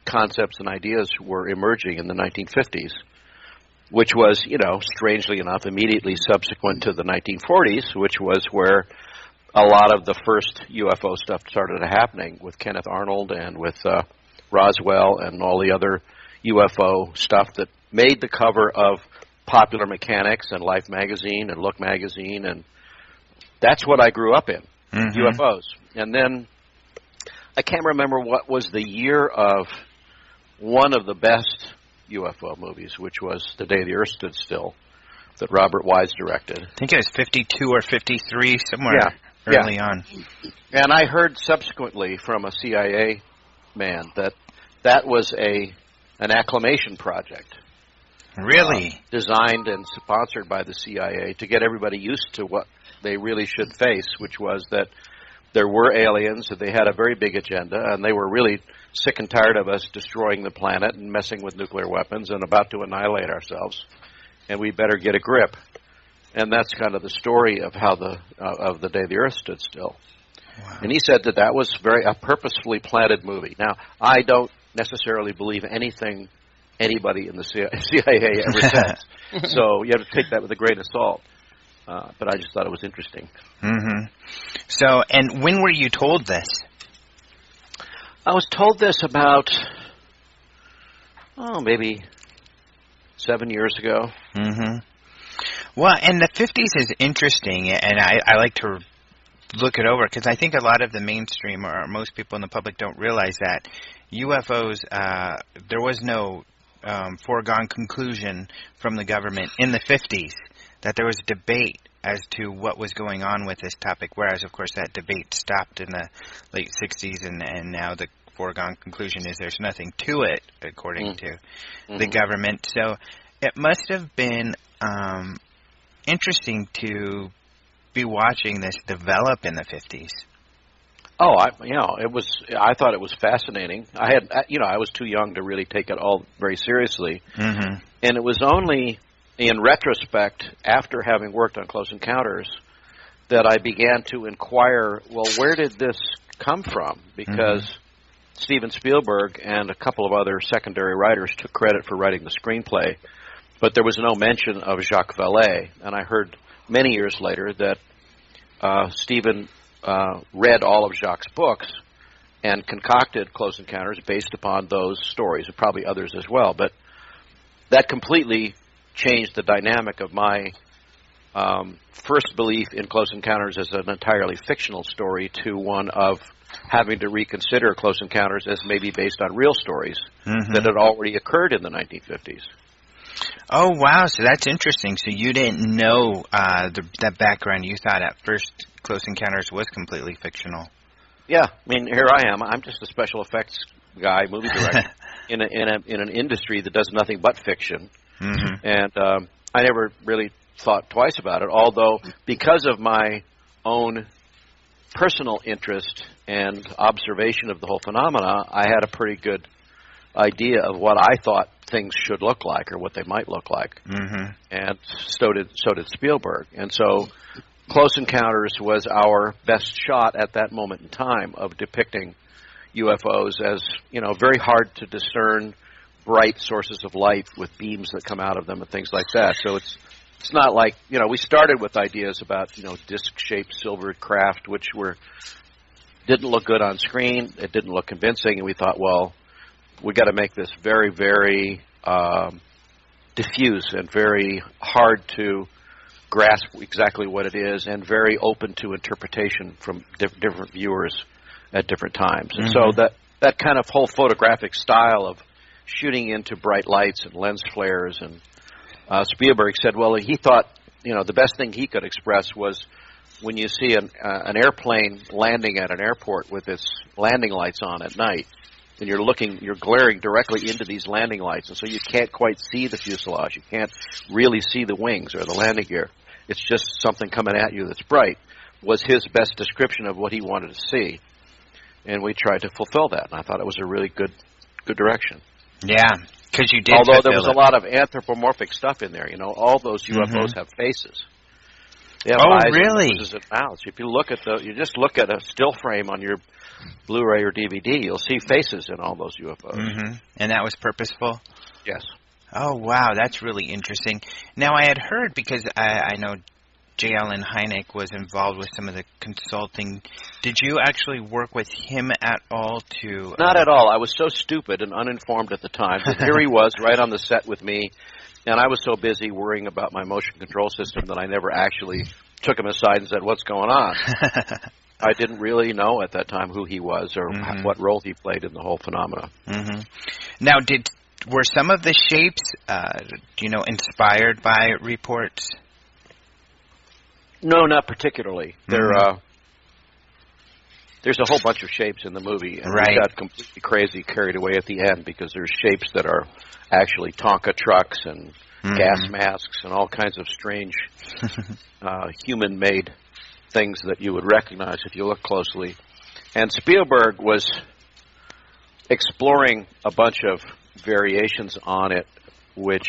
concepts and ideas were emerging in the 1950s, which was, strangely enough, immediately subsequent to the 1940s, which was where a lot of the first UFO stuff started happening with Kenneth Arnold and with Roswell and all the other UFO stuff that made the cover of Popular Mechanics and Life magazine and Look magazine, and that's what I grew up in, UFOs. And then I can't remember what was the year of one of the best UFO movies, which was The Day the Earth Stood Still, that Robert Wise directed. I think it was 52 or 53, somewhere early on. And I heard subsequently from a CIA man that was an acclamation project. Really? Designed and sponsored by the CIA to get everybody used to what they really should face, which was that there were aliens, that they had a very big agenda, and they were really sick and tired of us destroying the planet and messing with nuclear weapons and about to annihilate ourselves, and we better get a grip. And that's kind of the story of how of The Day the Earth Stood Still. Wow. And he said that was a purposefully planted movie. Now, I don't necessarily believe anything anybody in the CIA ever says, so you have to take that with a grain of salt. But I just thought it was interesting. So, and when were you told this? I was told this about, maybe 7 years ago. Well, and the 50s is interesting, and I like to look it over, because I think a lot of the mainstream, or most people in the public, don't realize that UFOs, there was no foregone conclusion from the government in the 50s, that there was a debate as to what was going on with this topic, whereas, of course, that debate stopped in the late 60s, and now the foregone conclusion is there's nothing to it, according to the government. So it must have been interesting to be watching this develop in the 50s. Oh, it was. I thought it was fascinating. I was too young to really take it all very seriously, and it was only in retrospect, after having worked on Close Encounters, that I began to inquire, well, where did this come from? Because Steven Spielberg and a couple of other secondary writers took credit for writing the screenplay, but there was no mention of Jacques Vallée. And I heard many years later that Steven read all of Jacques' books and concocted Close Encounters based upon those stories, and probably others as well. But that completely changed the dynamic of my first belief in Close Encounters as an entirely fictional story to one of having to reconsider Close Encounters as maybe based on real stories that had already occurred in the 1950s. Oh, wow. So that's interesting. So you didn't know that background. You thought at first Close Encounters was completely fictional. Yeah, I mean, here I am. I'm just a special effects guy, movie director, in an industry that does nothing but fiction. Mm-hmm. And I never really thought twice about it, although because of my own personal interest and observation of the whole phenomena, I had a pretty good idea of what I thought things should look like or what they might look like. Mm-hmm. And so did Spielberg. And so Close Encounters was our best shot at that moment in time of depicting UFOs as, very hard to discern bright sources of light with beams that come out of them and things like that. So it's not like, we started with ideas about, disc-shaped silver craft, which didn't look good on screen. It didn't look convincing, and we thought, well, we got to make this very, very diffuse and very hard to grasp exactly what it is, and very open to interpretation from different viewers at different times. And so that kind of whole photographic style of shooting into bright lights and lens flares, and Spielberg said, well, he thought, the best thing he could express was when you see an airplane landing at an airport with its landing lights on at night, and you're glaring directly into these landing lights, and so you can't quite see the fuselage. You can't really see the wings or the landing gear. It's just something coming at you that's bright, was his best description of what he wanted to see. And we tried to fulfill that, and I thought it was a really good direction. Yeah, because you did. Although there was a lot of anthropomorphic stuff in there. All those UFOs have faces. They have eyes really? And noses and mouths. If you just look at a still frame on your Blu-ray or DVD, you'll see faces in all those UFOs. Mm-hmm. And that was purposeful? Yes. Oh, wow, that's really interesting. Now, I had heard, because I know J. Allen Hynek was involved with some of the consulting. Did you actually work with him at all to... Not at all. I was so stupid and uninformed at the time. But here he was right on the set with me, and I was so busy worrying about my motion control system that I never actually took him aside and said, what's going on? I didn't really know at that time who he was or what role he played in the whole phenomena. Mm-hmm. Now, were some of the shapes, inspired by reports? No, not particularly. Mm-hmm. There's a whole bunch of shapes in the movie, and we got completely crazy, carried away at the end, because there's shapes that are actually Tonka trucks and gas masks and all kinds of strange human-made things that you would recognize if you look closely. And Spielberg was exploring a bunch of variations on it, which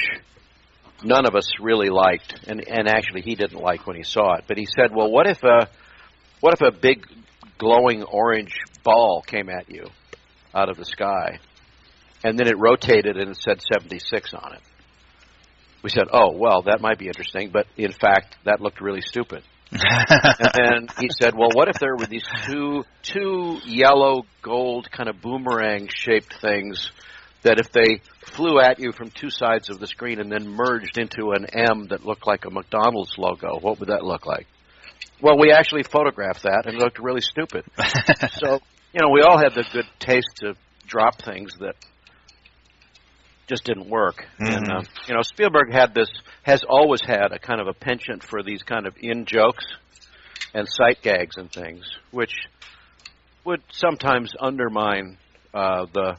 none of us really liked, and actually he didn't like when he saw it. But he said, well, what if a big glowing orange ball came at you out of the sky, and then it rotated and it said 76 on it? We said, oh, well, that might be interesting, but in fact, that looked really stupid. And then he said, well, what if there were these two yellow gold kind of boomerang-shaped things that if they flew at you from two sides of the screen and then merged into an M that looked like a McDonald's logo, what would that look like? Well, we actually photographed that, and it looked really stupid. So, we all had the good taste to drop things that just didn't work. And, Spielberg has always had a kind of a penchant for these kind of in-jokes and sight gags and things, which would sometimes undermine the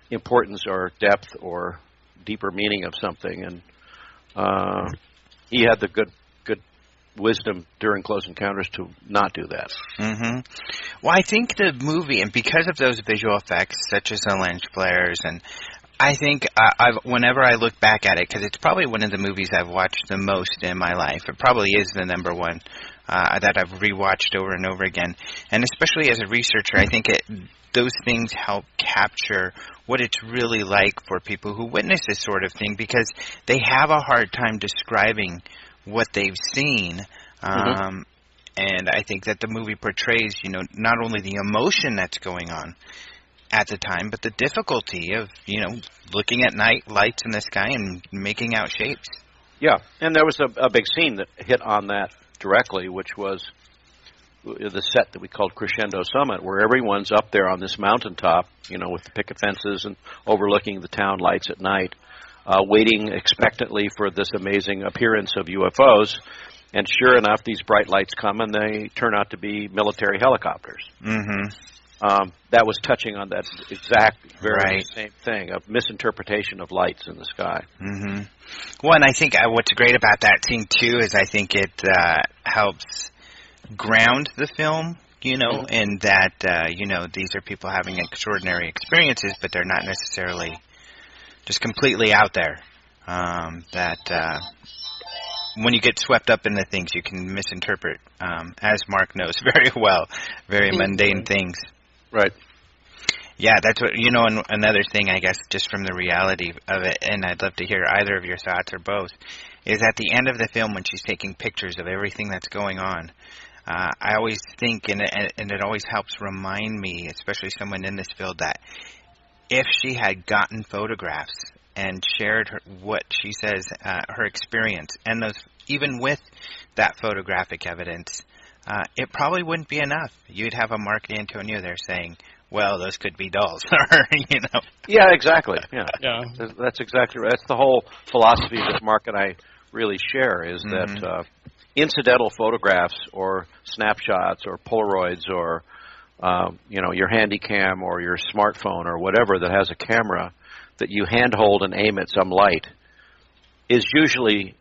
importance or depth or deeper meaning of something. And he had the good wisdom during Close Encounters to not do that. Mm-hmm. Well, I think the movie, and because of those visual effects, such as the lens flares, and I think whenever I look back at it, because it's probably one of the movies I've watched the most in my life. It probably is the number one that I've rewatched over and over again. And especially as a researcher, I think those things help capture what it's really like for people who witness this sort of thing, because they have a hard time describing what they've seen. And I think that the movie portrays, not only the emotion that's going on at the time, but the difficulty of, looking at night lights in the sky and making out shapes. Yeah, and there was a big scene that hit on that directly, which was the set that we called Crescendo Summit, where everyone's up there on this mountaintop, with the picket fences and overlooking the town lights at night. waiting expectantly for this amazing appearance of UFOs. And sure enough, these bright lights come, and they turn out to be military helicopters. Mm-hmm. That was touching on that exact very Right. same thing, a misinterpretation of lights in the sky. Mm-hmm. Well, and I think what's great about that scene, too, is I think it helps ground the film, you know, in that, you know, these are people having extraordinary experiences, but they're not necessarily just completely out there. When you get swept up in the things, you can misinterpret, as Mark knows very well, very mundane things. Right. Yeah, that's what, you know, and another thing, I guess, just from the reality of it, and I'd love to hear either of your thoughts or both, is at the end of the film when she's taking pictures of everything that's going on, I always think, and it always helps remind me, especially someone in this field, that if she had gotten photographs and shared what she says, her experience, and those, even with that photographic evidence, it probably wouldn't be enough. You'd have a Mark D'Antonio there saying, well, those could be dolls, you know. Yeah, exactly. Yeah. Yeah. That's exactly right. That's the whole philosophy that Mark and I really share, is that incidental photographs or snapshots or Polaroids or, you know, your handy cam or your smartphone or whatever that has a camera that you handhold and aim at some light is usually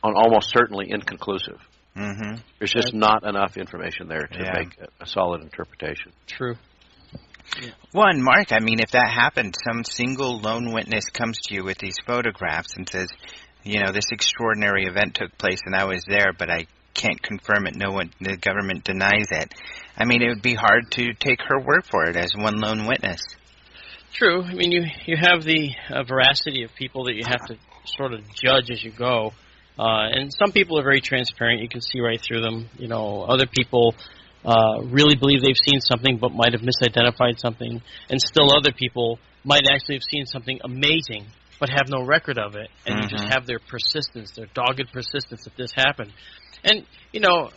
almost certainly inconclusive. Mm-hmm. There's just not enough information there to Yeah. make a solid interpretation. True. Well, and Mark, I mean, if that happened, some single lone witness comes to you with these photographs and says, you know, this extraordinary event took place and I was there, but I can't confirm it. No one, the government denies it. I mean, it would be hard to take her word for it as one lone witness. True. I mean, you have the veracity of people that you have to sort of judge as you go. And some people are very transparent. You can see right through them. You know, other people really believe they've seen something but might have misidentified something. And still other people might actually have seen something amazing but have no record of it. And you just have their persistence, their dogged persistence that this happened. And, you know,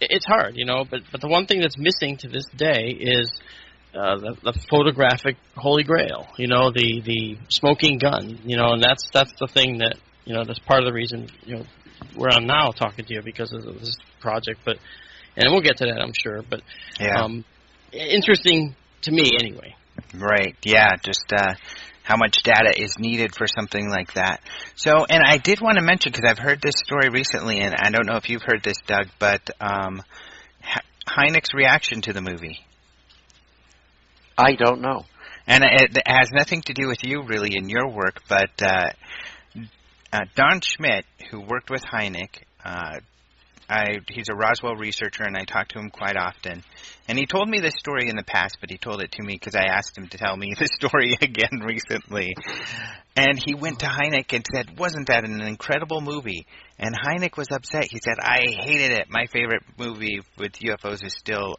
it's hard, you know, but the one thing that's missing to this day is the photographic holy grail, you know, the smoking gun, you know, and that's the thing that, you know, that's part of the reason, you know, we're on now talking to you because of this project, and we'll get to that, I'm sure, but interesting to me anyway. Right, yeah, just how much data is needed for something like that. So, and I did want to mention, because I've heard this story recently, and I don't know if you've heard this, Doug, but Hynek's reaction to the movie. I don't know. And it has nothing to do with you, really, in your work, but Don Schmidt, who worked with Hynek, he's a Roswell researcher, and I talk to him quite often. And he told me this story in the past, but he told it to me because I asked him to tell me the story again recently. And he went to Hynek and said, wasn't that an incredible movie? And Hynek was upset. He said, I hated it. My favorite movie with UFOs is still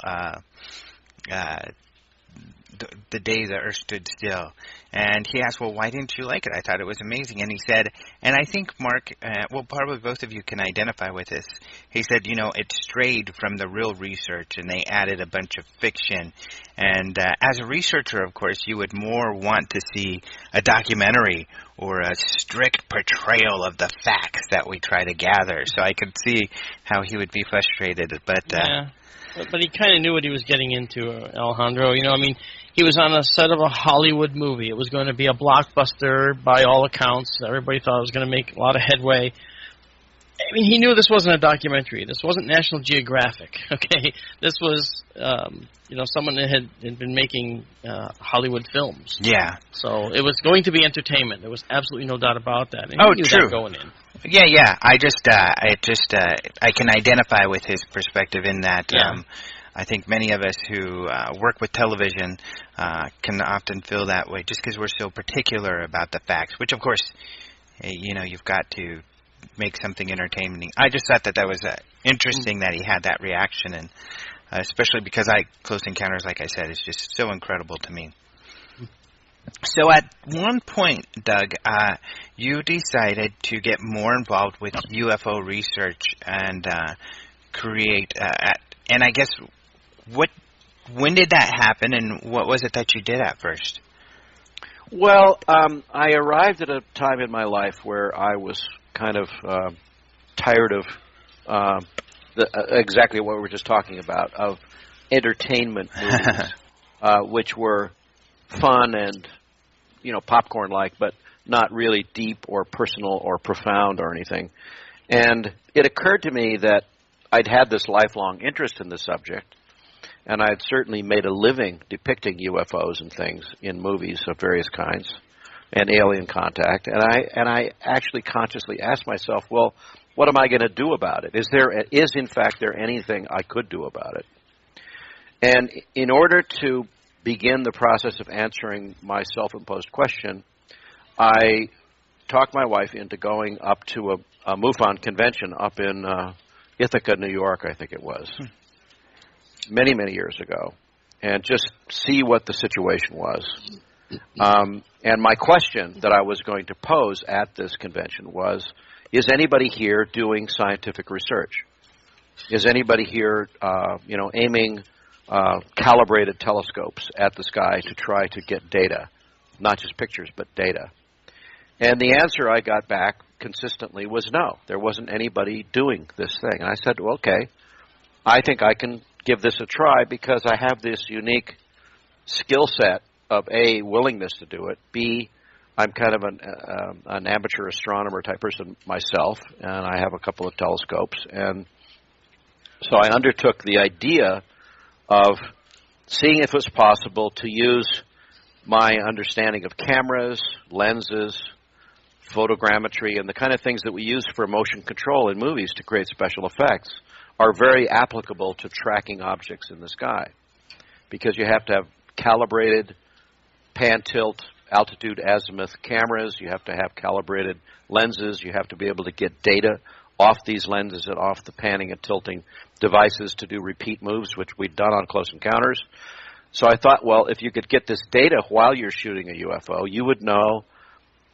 The Day the Earth Stood Still. And he asked, well, why didn't you like it? I thought it was amazing. And he said, and I think, Mark, well, probably both of you can identify with this. He said, you know, it strayed from the real research, and they added a bunch of fiction. And as a researcher, of course, you would more want to see a documentary or a strict portrayal of the facts that we try to gather. So I could see how he would be frustrated. But yeah. But he kind of knew what he was getting into, Alejandro. You know, I mean, he was on a set of a Hollywood movie. It was going to be a blockbuster by all accounts. Everybody thought it was going to make a lot of headway. I mean, he knew this wasn't a documentary. This wasn't National Geographic, okay? This was, you know, someone that had been making Hollywoid films. yeah. So it was going to be entertainment. There was absolutely no doubt about that. And he knew true. that going in. Yeah. I can identify with his perspective in that. Yeah. I think many of us who work with television can often feel that way, just because we're so particular about the facts. Which, of course, you know, you've got to make something entertaining. I just thought that was interesting that he had that reaction, and especially because Close Encounters, like I said, is just so incredible to me. So at one point, Doug, you decided to get more involved with UFO research and create, and I guess, when did that happen, and what was it that you did at first? Well, I arrived at a time in my life where I was kind of tired of exactly what we were just talking about, of entertainment movies, which were fun and, popcorn-like, but not really deep or personal or profound or anything. And it occurred to me that I'd had this lifelong interest in the subject, and I had certainly made a living depicting UFOs and things in movies of various kinds and alien contact. And I actually consciously asked myself, well, what am I going to do about it? Is in fact there anything I could do about it? And in order to begin the process of answering my self-imposed question, I talked my wife into going up to a MUFON convention up in Ithaca, New York, I think it was, many, many years ago, and just see what the situation was. And my question that I was going to pose at this convention was, is anybody here doing scientific research? Is anybody here, aiming calibrated telescopes at the sky to try to get data, not just pictures, but data? And the answer I got back consistently was no. There wasn't anybody doing this thing. And I said, well, okay, I think I can give this a try because I have this unique skill set of A, willingness to do it, B, I'm kind of an amateur astronomer type person myself, and I have a couple of telescopes. And so I undertook the idea of seeing if it was possible to use my understanding of cameras, lenses, photogrammetry, and the kind of things that we use for motion control in movies to create special effects are very applicable to tracking objects in the sky, because you have to have calibrated pan-tilt, altitude, azimuth cameras, you have to have calibrated lenses, you have to be able to get data off these lenses and off the panning and tilting devices to do repeat moves, which we'd done on Close Encounters. So I thought, well, if you could get this data while you're shooting a UFO, you would know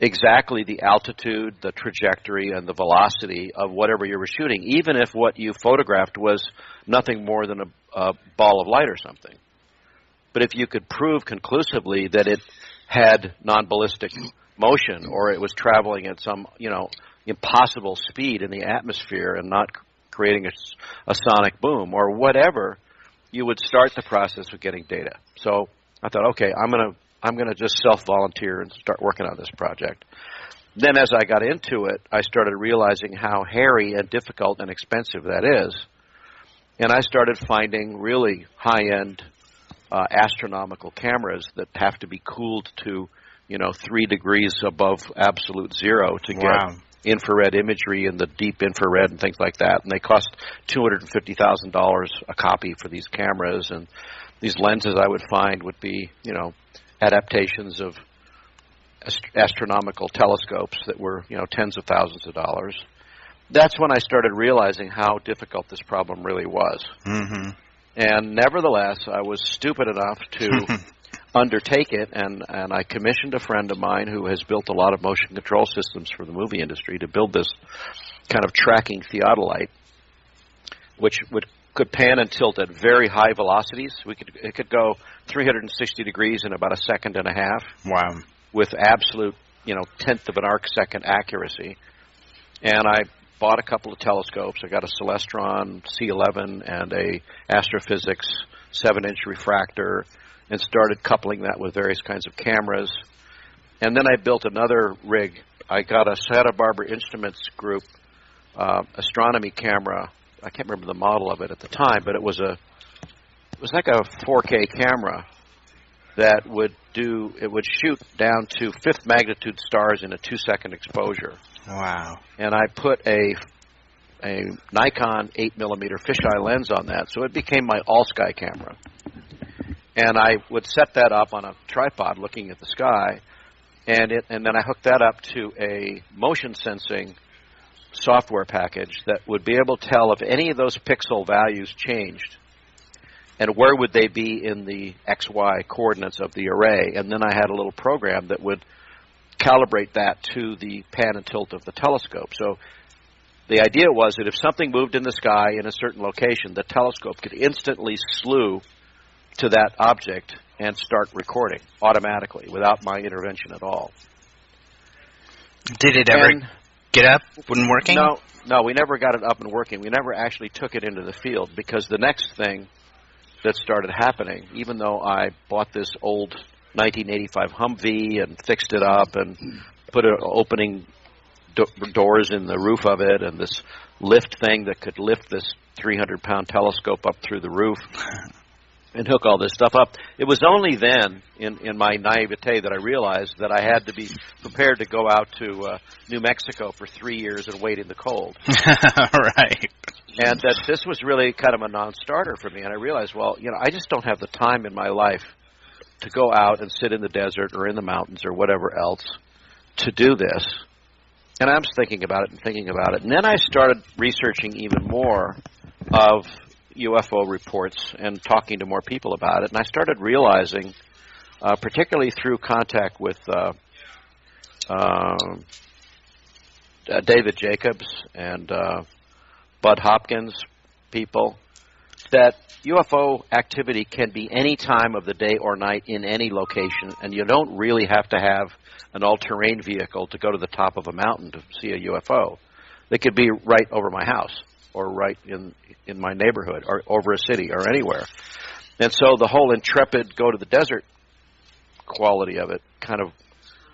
exactly the altitude, the trajectory, and the velocity of whatever you were shooting, even if what you photographed was nothing more than a ball of light or something. But if you could prove conclusively that it had non-ballistic motion, or it was traveling at some, impossible speed in the atmosphere and not creating a sonic boom or whatever, you would start the process of getting data. So I thought, okay, I'm gonna just self-volunteer and start working on this project. Then as I got into it, I started realizing how hairy and difficult and expensive that is. And I started finding really high-end astronomical cameras that have to be cooled to, 3 degrees above absolute zero to get infrared imagery and the deep infrared and things like that. And they cost $250,000 a copy for these cameras. And these lenses I would find would be, adaptations of astronomical telescopes that were, tens of thousands of dollars. That's when I started realizing how difficult this problem really was. Mm-hmm. And nevertheless, I was stupid enough to undertake it, and I commissioned a friend of mine who has built a lot of motion control systems for the movie industry to build this kind of tracking theodolite, which could pan and tilt at very high velocities. It could go 360 degrees in about a second and a half. Wow. With absolute, tenth of an arc second accuracy. And I bought a couple of telescopes. I got a Celestron C11 and a Astrophysics 7-inch refractor, and started coupling that with various kinds of cameras. And then I built another rig. I got a Santa Barbara Instruments Group astronomy camera. I can't remember the model of it at the time, but it was like a 4K camera that would shoot down to 5th magnitude stars in a 2-second exposure. Wow. And I put a Nikon 8mm fisheye lens on that, so it became my all-sky camera. And I would set that up on a tripod looking at the sky, and then I hooked that up to a motion sensing software package that would be able to tell if any of those pixel values changed and where would they be in the XY coordinates of the array. And then I had a little program that would calibrate that to the pan and tilt of the telescope. So the idea was that if something moved in the sky in a certain location, the telescope could instantly slew to that object and start recording automatically without my intervention at all. Did it ever get up when working? No, we never got it up and working. We never actually took it into the field, because the next thing that started happening, even though I bought this old 1985 Humvee and fixed it up and put opening doors in the roof of it and this lift thing that could lift this 300-pound telescope up through the roof and hook all this stuff up. It was only then, in my naivete, that I realized that I had to be prepared to go out to New Mexico for 3 years and wait in the cold. Right. And that this was really kind of a non-starter for me. And I realized, well, I just don't have the time in my life to go out and sit in the desert or in the mountains or whatever else to do this. And I was thinking about it. And then I started researching even more of UFO reports and talking to more people about it. And I started realizing, particularly through contact with David Jacobs and Bud Hopkins people, that UFO activity can be any time of the day or night in any location, and you don't really have to have an all-terrain vehicle to go to the top of a mountain to see a UFO. They could be right over my house or right in my neighborhood or over a city or anywhere. And so the whole intrepid go-to-the-desert quality of it kind of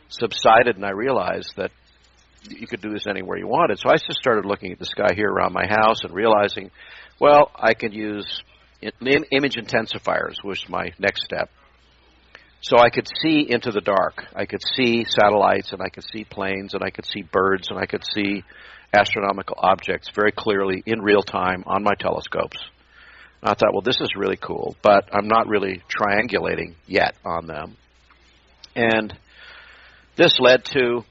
subsided, and I realized that you could do this anywhere you wanted. So I just started looking at the sky here around my house and realizing, well, I could use image intensifiers, was my next step. So I could see into the dark. I could see satellites, and I could see planes, and I could see birds, and I could see astronomical objects very clearly in real time on my telescopes. And I thought, well, this is really cool, but I'm not really triangulating yet on them. And this led to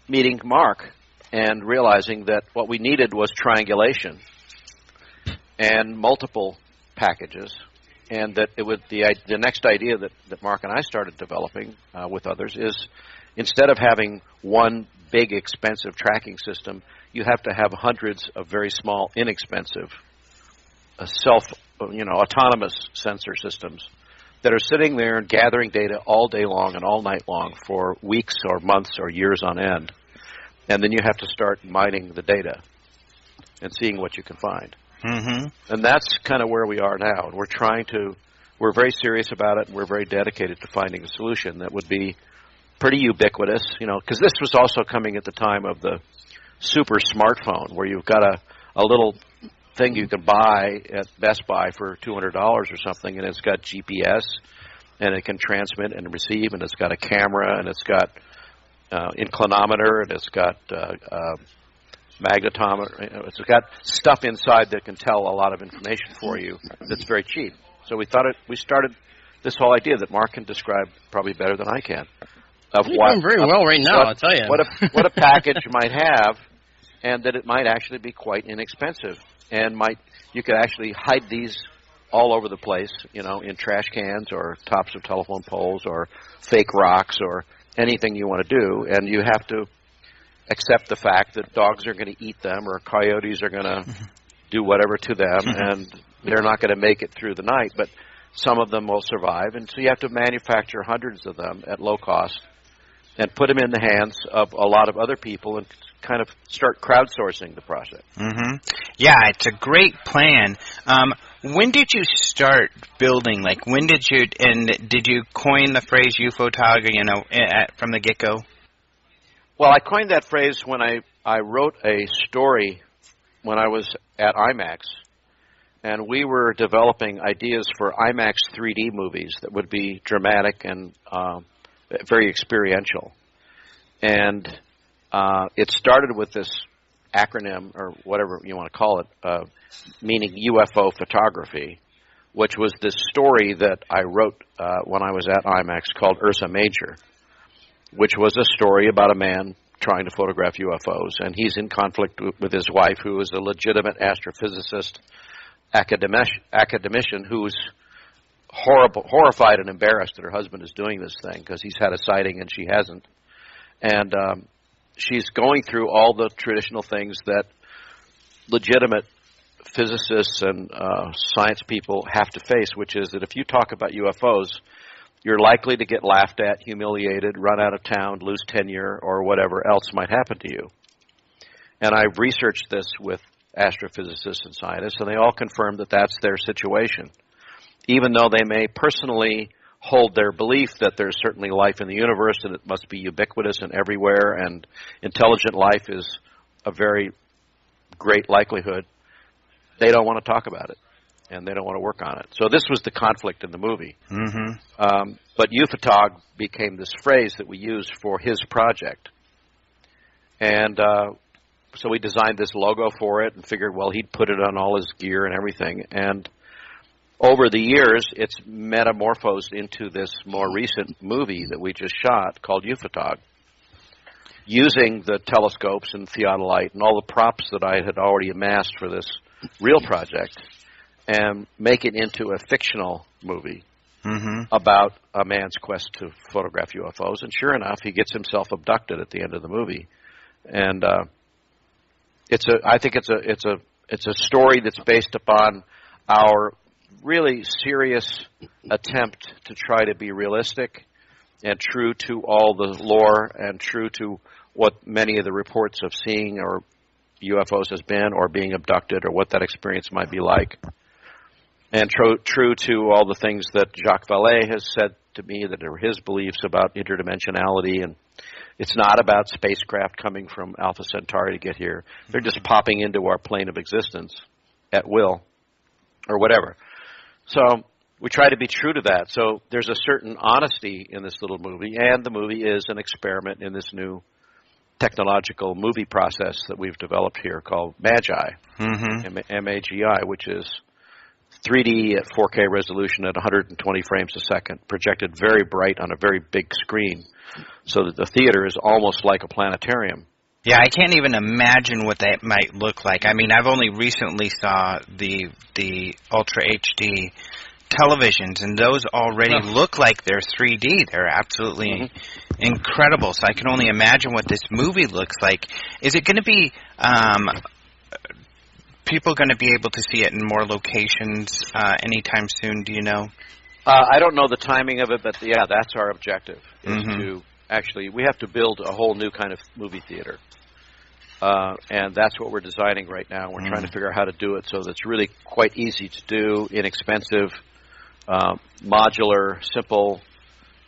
meeting Mark and realizing that what we needed was triangulation and multiple packages, and that it would the next idea that Mark and I started developing with others is, instead of having one big expensive tracking system, you have to have hundreds of very small, inexpensive, autonomous sensor systems that are sitting there and gathering data all day long and all night long for weeks or months or years on end. And then you have to start mining the data and seeing what you can find. Mm-hmm. And that's kind of where we are now. And we're very serious about it, and we're very dedicated to finding a solution that would be pretty ubiquitous, because this was also coming at the time of the super smartphone, where you've got a little thing you can buy at Best Buy for $200 or something, and it's got GPS, and it can transmit and receive, and it's got a camera, and it's got inclinometer, and it's got magnetometer. It's got stuff inside that can tell a lot of information for you that's very cheap. So we started this whole idea that Mark can describe probably better than I can. You're doing very well right now, I'll tell you. What a package might have, and that it might actually be quite inexpensive, and you could actually hide these all over the place, in trash cans or tops of telephone poles or fake rocks or anything you want to do, and you have to accept the fact that dogs are going to eat them or coyotes are going to do whatever to them, and they're not going to make it through the night, but some of them will survive, and so you have to manufacture hundreds of them at low cost and put them in the hands of a lot of other people and kind of start crowdsourcing the process. Mm-hmm. Yeah, it's a great plan. When did you start building? Like, did you coin the phrase UFO-tog, from the get-go? Well, I coined that phrase when I wrote a story when I was at IMAX, and we were developing ideas for IMAX 3D movies that would be dramatic and very experiential. And it started with this acronym, or whatever you want to call it, meaning UFO photography, which was this story that I wrote when I was at IMAX called Ursa Major, which was a story about a man trying to photograph UFOs. And he's in conflict with his wife, who is a legitimate astrophysicist, academician, who's horrified and embarrassed that her husband is doing this thing because he's had a sighting and she hasn't. And she's going through all the traditional things that legitimate physicists and science people have to face, which is that if you talk about UFOs, you're likely to get laughed at, humiliated, run out of town, lose tenure, or whatever else might happen to you. And I've researched this with astrophysicists and scientists, and they all confirm that that's their situation. Even though they may personally hold their belief that there's certainly life in the universe and it must be ubiquitous and everywhere, and intelligent life is a very great likelihood, they don't want to talk about it, and they don't want to work on it. So this was the conflict in the movie. Mm-hmm. But UFOTOG became this phrase that we used for his project. And so we designed this logo for it and figured, well, he'd put it on all his gear and everything. And over the years, it's metamorphosed into this more recent movie that we just shot called UFOTOG, using the telescopes and theodolite and all the props that I had already amassed for this real project, and make it into a fictional movie about a man's quest to photograph UFOs. And sure enough, he gets himself abducted at the end of the movie. And I think it's a story that's based upon our really serious attempt to try to be realistic and true to all the lore and true to what many of the reports of seeing or UFOs has been, or being abducted, or what that experience might be like. And true to all the things that Jacques Vallée has said to me that are his beliefs about interdimensionality. And it's not about spacecraft coming from Alpha Centauri to get here. They're just popping into our plane of existence at will, or whatever. So we try to be true to that. So there's a certain honesty in this little movie, and the movie is an experiment in this new technological movie process that we've developed here called MAGI, M-A-G-I, which is 3D at 4K resolution at 120 frames a second, projected very bright on a very big screen, so that the theater is almost like a planetarium. Yeah, I can't even imagine what that might look like. I mean, I've only recently saw the Ultra HD televisions, and those already look like they're 3D. They're absolutely incredible. So I can only imagine what this movie looks like. Is it going to be people going to be able to see it in more locations anytime soon? Do you know? I don't know the timing of it, but yeah, that's our objective. Is to actually, we have to build a whole new kind of movie theater. And that's what we're designing right now. We're trying to figure out how to do it so that it's really quite easy to do, inexpensive, modular, simple,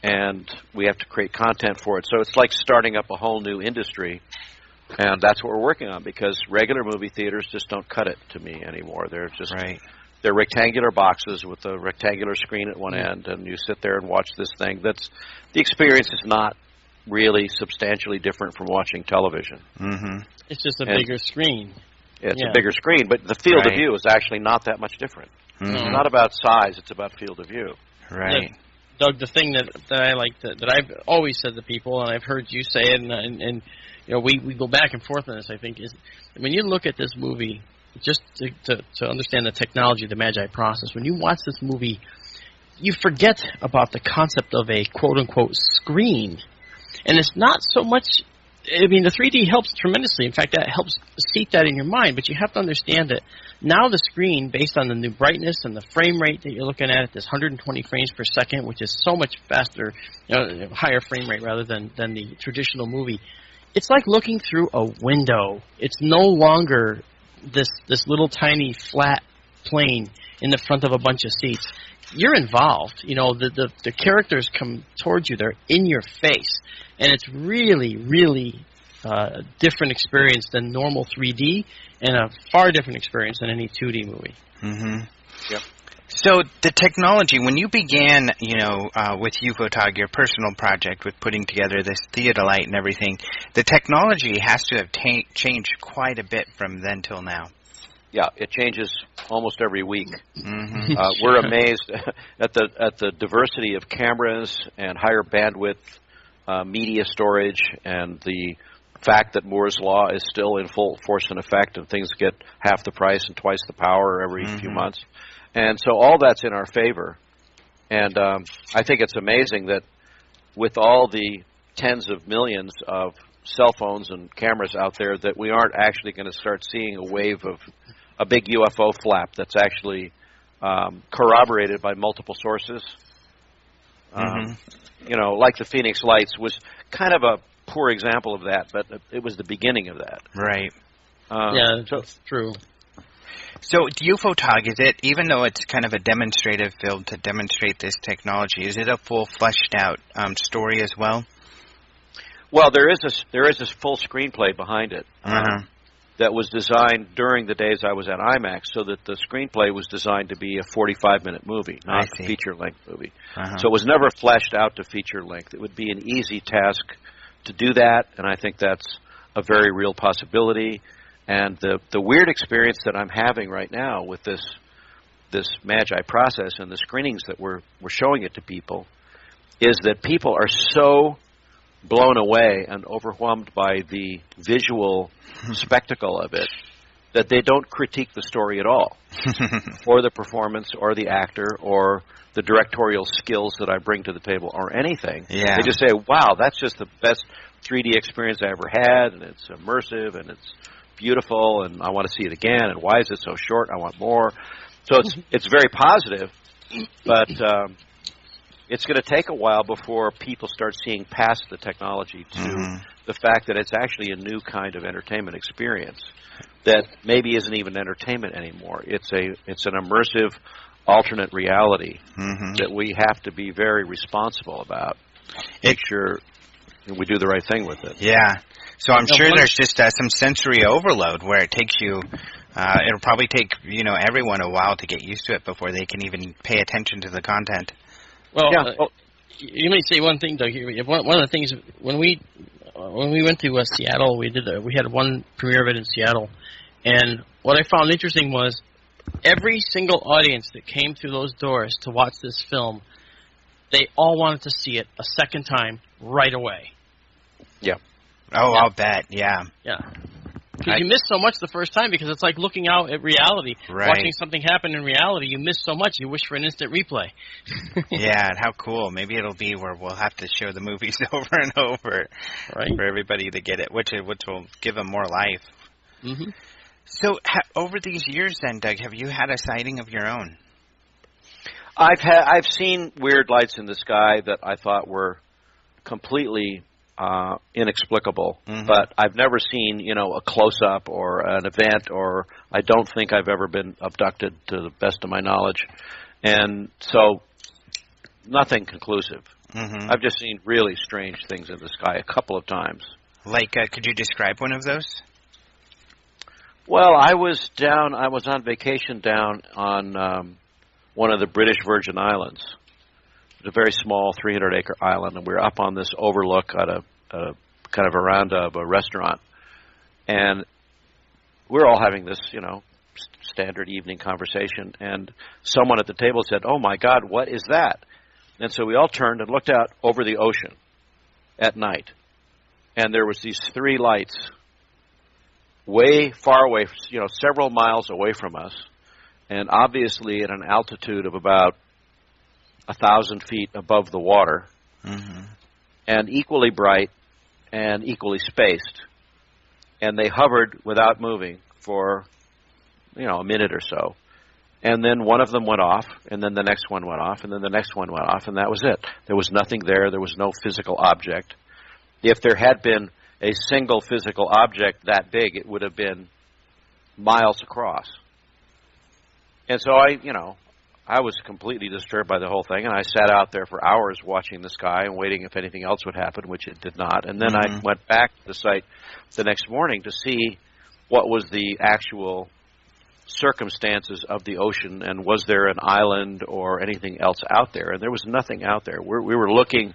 and we have to create content for it. So it's like starting up a whole new industry, and that's what we're working on, because regular movie theaters just don't cut it to me anymore. They're just they're rectangular boxes with a rectangular screen at one end, and you sit there and watch this thing. The experience is not really substantially different from watching television. It's just a bigger screen. It's a bigger screen, but the field of view is actually not that much different. It's not about size, it's about field of view. Right. Doug, the thing that I like that I've always said to people, and I've heard you say it, and you know, we go back and forth on this, I think, is when you look at this movie, just to understand the technology, the MAGI process, when you watch this movie, you forget about the concept of a quote-unquote screen. And it's not so much, I mean, the 3D helps tremendously. In fact, that helps seat that in your mind. But you have to understand that now the screen, based on the new brightness and the frame rate that you're looking at this 120 frames per second, which is so much faster, higher frame rate rather than the traditional movie, it's like looking through a window. It's no longer this little tiny flat plane in the front of a bunch of seats. You're involved. You know, the characters come towards you. They're in your face. And it's really, really different experience than normal 3D, and a far different experience than any 2D movie. Yep. So the technology, when you began, with UFOTOG, your personal project with putting together this theodolite and everything, the technology has to have changed quite a bit from then till now. Yeah, it changes almost every week. We're amazed at the diversity of cameras and higher bandwidth media storage, and the fact that Moore's law is still in full force and effect, and things get half the price and twice the power every few months. And so all that's in our favor. And I think it's amazing that with all the tens of millions of cell phones and cameras out there, that we aren't actually going to start seeing a wave of a big UFO flap that's actually corroborated by multiple sources. You know, like the Phoenix Lights was kind of a poor example of that, but it was the beginning of that. Right. Yeah, that's true. So UFO-Tog, is it, even though it's kind of a demonstrative film to demonstrate this technology, is it a full fleshed out story as well? Well, there is a full screenplay behind it that was designed during the days I was at IMAX, so that the screenplay was designed to be a 45-minute movie, not a feature-length movie. So it was never fleshed out to feature-length. It would be an easy task to do that, and I think that's a very real possibility. And the weird experience that I'm having right now with this Magi process and the screenings that we're showing it to people is that people are so blown away and overwhelmed by the visual spectacle of it that they don't critique the story at all, or the performance, or the actor, or the directorial skills that I bring to the table, or anything. Yeah. They just say, wow, that's just the best 3D experience I ever had, and it's immersive, and it's beautiful, and I want to see it again, and why is it so short? I want more. So it's very positive, but it's going to take a while before people start seeing past the technology to the fact that it's actually a new kind of entertainment experience that maybe isn't even entertainment anymore. It's an immersive alternate reality that we have to be very responsible about. Make sure we do the right thing with it. Yeah. So I'm sure there's just some sensory overload where it takes you. It'll probably take everyone a while to get used to it before they can even pay attention to the content. Well, you may say one thing, Doug. One of the things when we went to Seattle, we had one premiere of it in Seattle, and what I found interesting was every single audience that came through those doors to watch this film, they all wanted to see it a second time right away. Yeah. Oh, yeah. I'll bet. Yeah. Yeah. Because you miss so much the first time, because it's like looking out at reality. Right. Watching something happen in reality, you miss so much, you wish for an instant replay. Yeah, and how cool. Maybe it'll be where we'll have to show the movies over and over for everybody to get it, which will give them more life. Mm-hmm. So over these years then, Doug, have you had a sighting of your own? I've seen weird lights in the sky that I thought were completely inexplicable, but I've never seen, a close-up or an event, or I don't think I've ever been abducted to the best of my knowledge. And so, nothing conclusive. I've just seen really strange things in the sky a couple of times. Like, could you describe one of those? Well, I was on vacation down on one of the British Virgin Islands. It's a very small 300-acre island, and we were up on this overlook at a kind of veranda of a restaurant. And we're all having this, standard evening conversation, and someone at the table said, "Oh, my God, what is that?" And so we all turned and looked out over the ocean at night, and there was these three lights way far away, several miles away from us, and obviously at an altitude of about 1,000 feet above the water, and equally bright and equally spaced. And they hovered without moving for, a minute or so. And then one of them went off, and then the next one went off, and then the next one went off, and that was it. There was nothing there. There was no physical object. If there had been a single physical object that big, it would have been miles across. And so I was completely disturbed by the whole thing, and I sat out there for hours watching the sky and waiting if anything else would happen, which it did not. And then I went back to the site the next morning to see what was the actual circumstances of the ocean, and was there an island or anything else out there? And there was nothing out there. We were looking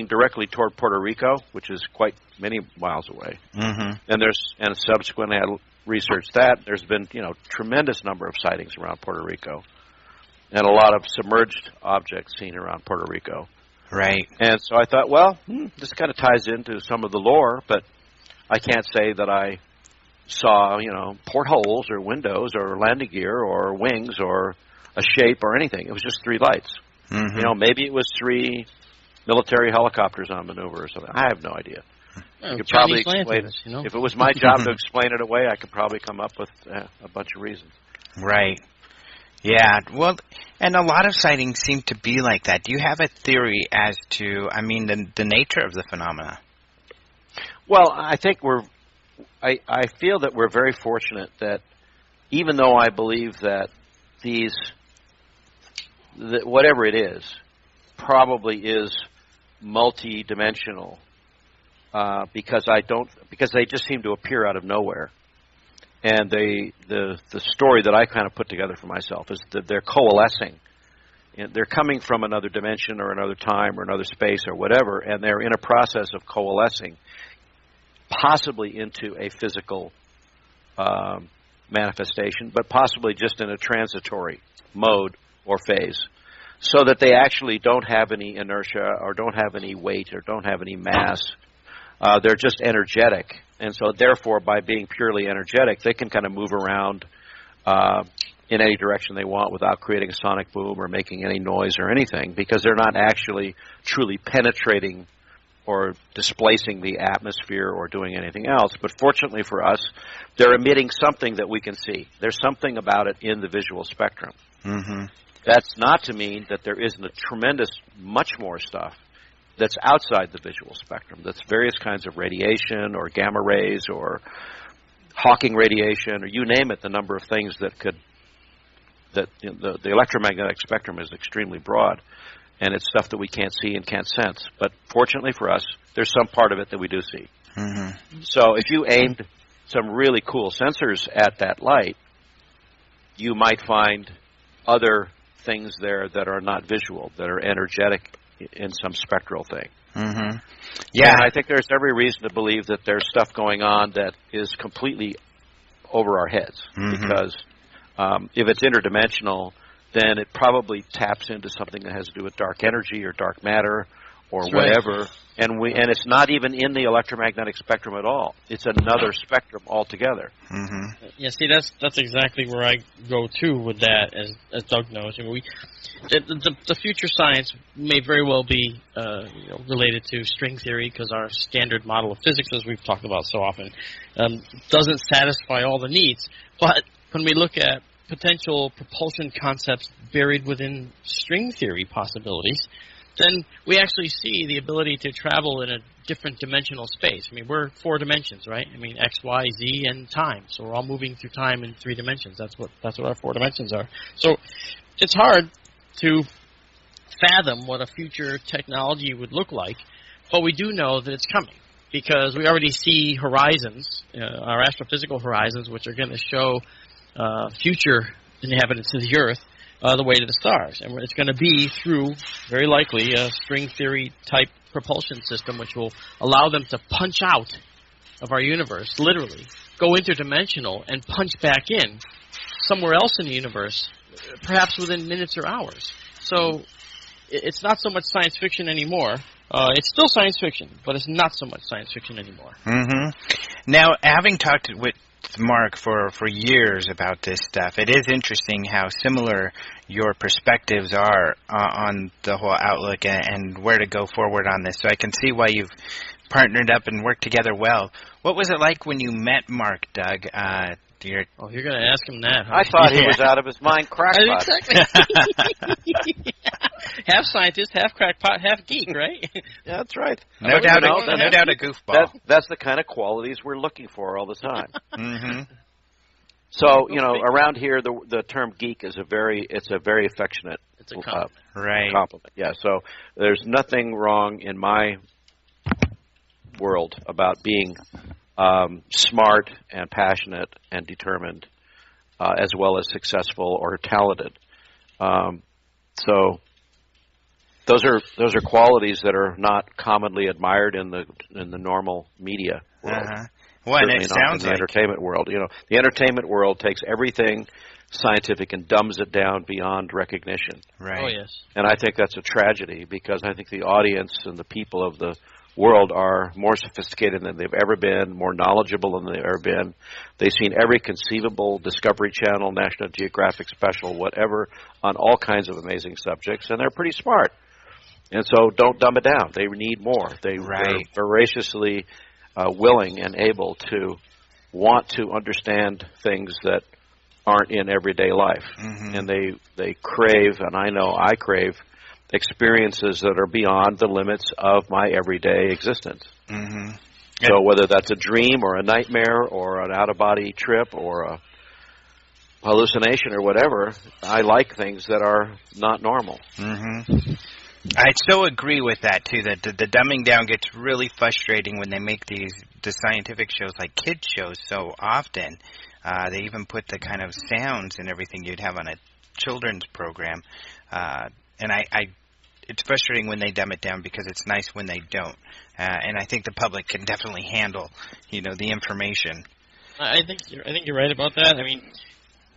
directly toward Puerto Rico, which is quite many miles away. And subsequently I researched that. There's been tremendous number of sightings around Puerto Rico, and a lot of submerged objects seen around Puerto Rico. Right. And so I thought, well, this kind of ties into some of the lore, but I can't say that I saw, portholes or windows or landing gear or wings or a shape or anything. It was just three lights. Maybe it was three military helicopters on maneuver or something. I have no idea. You could probably explain it. If it was my job to explain it away, I could probably come up with a bunch of reasons. Right. Yeah, well, and a lot of sightings seem to be like that. Do you have a theory as to, I mean, the nature of the phenomena? Well, I think I feel that we're very fortunate that even though I believe that whatever it is, probably is multi-dimensional, because they just seem to appear out of nowhere. And the story that I kind of put together for myself is that they're coalescing. And they're coming from another dimension or another time or another space or whatever, and they're in a process of coalescing, possibly into a physical manifestation, but possibly just in a transitory mode or phase, so that they actually don't have any inertia or don't have any weight or don't have any mass. They're just energetic. And so, therefore, by being purely energetic, they can kind of move around in any direction they want without creating a sonic boom or making any noise or anything, because they're not actually truly penetrating or displacing the atmosphere or doing anything else. But fortunately for us, they're emitting something that we can see. There's something about it in the visual spectrum. Mm-hmm. That's not to mean that there isn't a tremendous, much more stuff that's outside the visual spectrum. That's various kinds of radiation or gamma rays or Hawking radiation or you name it, the number of things the electromagnetic spectrum is extremely broad, and it's stuff that we can't see and can't sense. But fortunately for us, there's some part of it that we do see. Mm-hmm. So if you aimed some really cool sensors at that light, you might find other things there that are not visual, that are energetic in some spectral thing. Mm-hmm. Yeah, and I think there's every reason to believe that there's stuff going on that is completely over our heads. Mm-hmm. Because if it's interdimensional, then it probably taps into something that has to do with dark energy or dark matter or That's whatever. Right. And it's not even in the electromagnetic spectrum at all. It's another spectrum altogether. Mm-hmm. Yeah, see, that's exactly where I go to with that, as Doug knows. I mean, the future science may very well be related to string theory, because our standard model of physics, as we've talked about so often, doesn't satisfy all the needs. But when we look at potential propulsion concepts buried within string theory possibilities, then we actually see the ability to travel in a different dimensional space. I mean, we're 4 dimensions, right? I mean, X, Y, Z, and time. So we're all moving through time in 3 dimensions. That's what our 4 dimensions are. So it's hard to fathom what a future technology would look like, but we do know that it's coming, because we already see horizons, our astrophysical horizons, which are going to show future inhabitants of the Earth the way to the stars. And it's going to be through, very likely, a string theory type propulsion system, which will allow them to punch out of our universe, literally, go interdimensional and punch back in somewhere else in the universe, perhaps within minutes or hours. So it's not so much science fiction anymore. It's still science fiction, but it's not so much science fiction anymore. Mm-hmm. Now, having talked with Mark for years about this stuff, it is interesting how similar your perspectives are on the whole outlook and where to go forward on this. So I can see why you've partnered up and worked together well. What was it like when you met Mark, Doug? You're going to ask him that, huh? I thought he was out of his mind, crackpot. Exactly. Half scientist, half crackpot, half geek, right? Yeah, that's right. No doubt a goofball. That's the kind of qualities we're looking for all the time. Mm-hmm. So, around here, the term geek is a very affectionate compliment. Right. compliment. Yeah, so there's nothing wrong in my world about being smart and passionate and determined, as well as successful or talented. So those are qualities that are not commonly admired in the normal media world. Uh-huh. Well, and it sounds in the entertainment world. The entertainment world takes everything scientific and dumbs it down beyond recognition. Right. Oh, yes. And I think that's a tragedy, because I think the audience and the people of the world are more sophisticated than they've ever been, more knowledgeable than they've ever been. They've seen every conceivable Discovery Channel, National Geographic special, whatever, on all kinds of amazing subjects, and they're pretty smart. And so don't dumb it down. They need more. They're voraciously willing and able to want to understand things that aren't in everyday life, and they crave, and I know I crave, experiences that are beyond the limits of my everyday existence. So whether that's a dream or a nightmare or an out-of-body trip or a hallucination or whatever, I like things that are not normal. I so agree with that too. That the dumbing down gets really frustrating when they make the scientific shows like kids shows so often. They even put the kind of sounds and everything you'd have on a children's program, and it's frustrating when they dumb it down because it's nice when they don't. And I think the public can definitely handle, the information. I think you're right about that. I mean,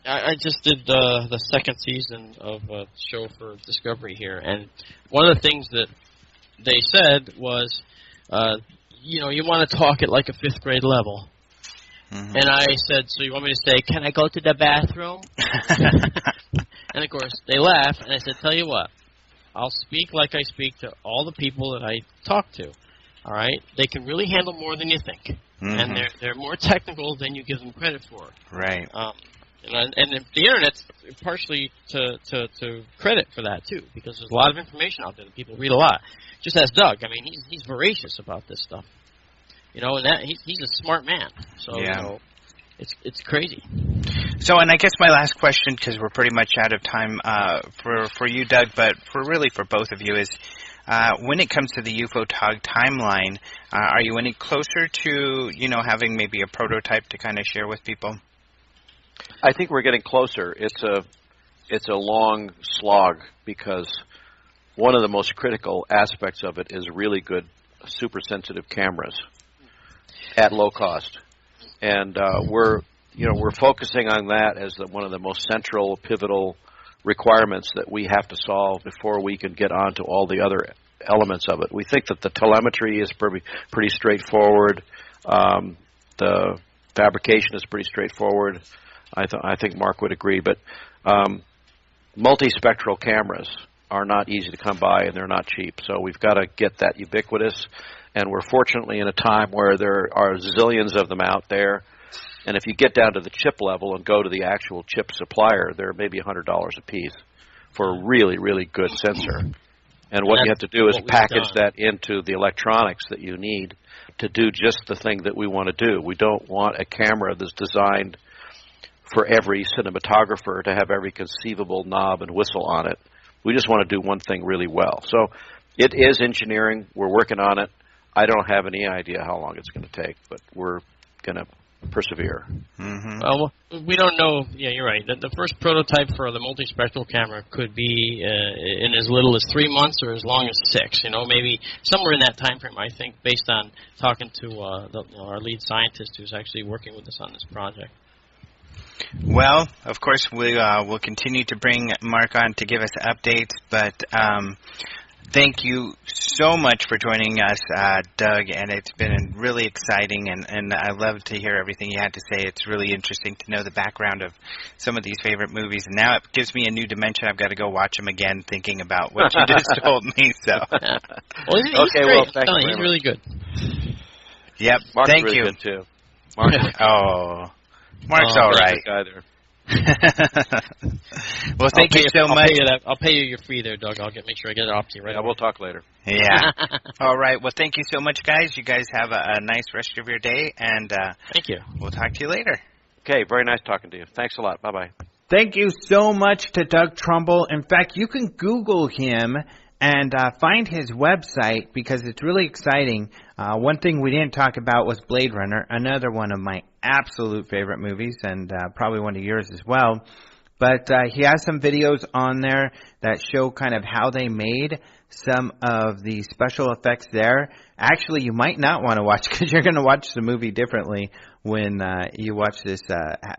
I just did the second season of a show for Discovery here, and one of the things that they said was, you want to talk at like a fifth grade level. And I said, so you want me to say, can I go to the bathroom? And, of course, they laugh, and I said, tell you what, I'll speak like I speak to all the people that I talk to, all right? They can really handle more than you think, and they're more technical than you give them credit for. Right. And the Internet's partially to credit for that, too, because there's a lot of information out there that people read a lot. Just ask Doug. I mean, he's voracious about this stuff. And that he's a smart man. So, it's crazy. So, and I guess my last question, because we're pretty much out of time for you, Doug, but for both of you, is when it comes to the UFO timeline, are you any closer to, having maybe a prototype to kind of share with people? I think we're getting closer. It's a long slog because one of the most critical aspects of it is really good super sensitive cameras at low cost, and we're focusing on that as one of the most central, pivotal requirements that we have to solve before we can get on to all the other elements of it. We think that the telemetry is pretty straightforward. The fabrication is pretty straightforward. I think Mark would agree, but multispectral cameras are not easy to come by, and they're not cheap. So we've got to get that ubiquitous, and we're fortunately in a time where there are zillions of them out there. And if you get down to the chip level and go to the actual chip supplier, they're maybe $100 a piece for a really, really good sensor. And what you have to do is package that into the electronics that you need to do just the thing that we want to do. We don't want a camera that's designed for every cinematographer to have every conceivable knob and whistle on it. We just want to do one thing really well. So it is engineering. We're working on it. I don't have any idea how long it's going to take, but we're going to persevere. Mm-hmm. Well, we don't know. Yeah, you're right. The first prototype for the multispectral camera could be in as little as 3 months or as long as 6. Maybe somewhere in that time frame, I think, based on talking to our lead scientist who's actually working with us on this project. Well, of course, we'll continue to bring Mark on to give us updates, but thank you so much for joining us, Doug, and it's been really exciting, and I love to hear everything you had to say. It's really interesting to know the background of some of these favorite movies, and now it gives me a new dimension. I've got to go watch them again, thinking about what you just told me. So, well, he's great. Well, thank you. He's really good. Yep, Mark's thank really you. Good too. Mark, Mark's all right. Well, thank you so much. I'll pay you your fee there, Doug. I'll make sure I get it off to you right away. We'll talk later. Yeah. All right. Well, thank you so much, guys. You guys have a nice rest of your day, and thank you. We'll talk to you later. Okay. Very nice talking to you. Thanks a lot. Bye-bye. Thank you so much to Doug Trumbull. In fact, you can Google him and find his website because it's really exciting. One thing we didn't talk about was Blade Runner, another one of my absolute favorite movies, and probably one of yours as well. But he has some videos on there that show kind of how they made some of the special effects there. Actually, you might not want to watch because you're going to watch the movie differently when you watch this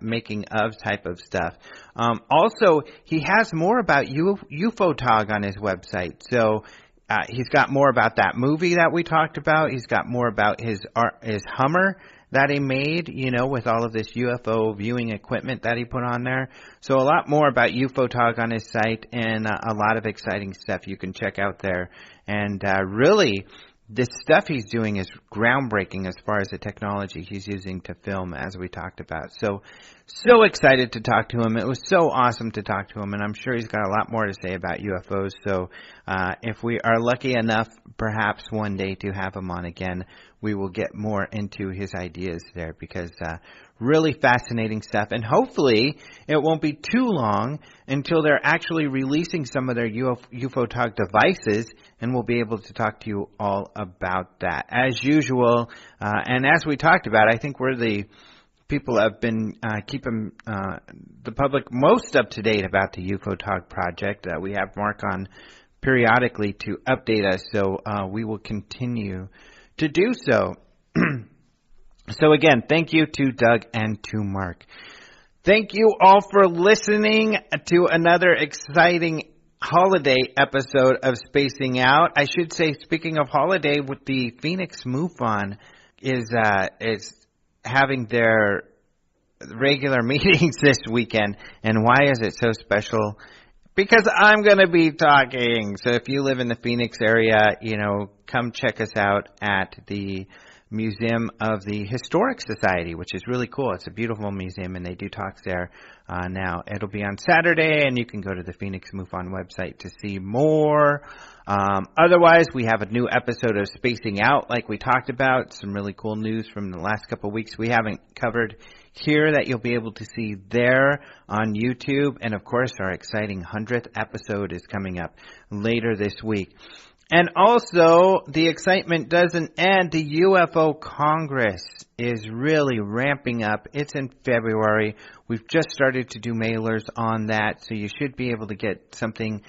making of type of stuff. Also, he has more about UFO on his website. So he's got more about that movie that we talked about. He's got more about his Hummer that he made, with all of this UFO viewing equipment that he put on there. So a lot more about UFO on his site and a lot of exciting stuff you can check out there. And really, the stuff he's doing is groundbreaking as far as the technology he's using to film, as we talked about. So excited to talk to him. It was so awesome to talk to him, and I'm sure he's got a lot more to say about UFOs. So if we are lucky enough, perhaps one day to have him on again, we will get more into his ideas there, because really fascinating stuff. And hopefully it won't be too long until they're actually releasing some of their UFO Talk devices, and we'll be able to talk to you all about that. As usual, and as we talked about, I think we're the people have been keeping the public most up to date about the UFO Talk project. We have Mark on periodically to update us, so we will continue to do so. So again, thank you to Doug and to Mark. Thank you all for listening to another exciting holiday episode of Spacing Out. I should say, speaking of holiday, with the Phoenix MUFON is having their regular meetings this weekend. And why is it so special? Because I'm going to be talking. So if you live in the Phoenix area, come check us out at the Museum of the Historic Society, which is really cool. It's a beautiful museum, and they do talks there now. It'll be on Saturday, and you can go to the Phoenix MUFON website to see more. Otherwise, we have a new episode of Spacing Out, like we talked about. Some really cool news from the last couple of weeks we haven't covered here that you'll be able to see there on YouTube. And, of course, our exciting 100th episode is coming up later this week. And also, the excitement doesn't end. The UFO Congress is really ramping up. It's in February. We've just started to do mailers on that, so you should be able to get something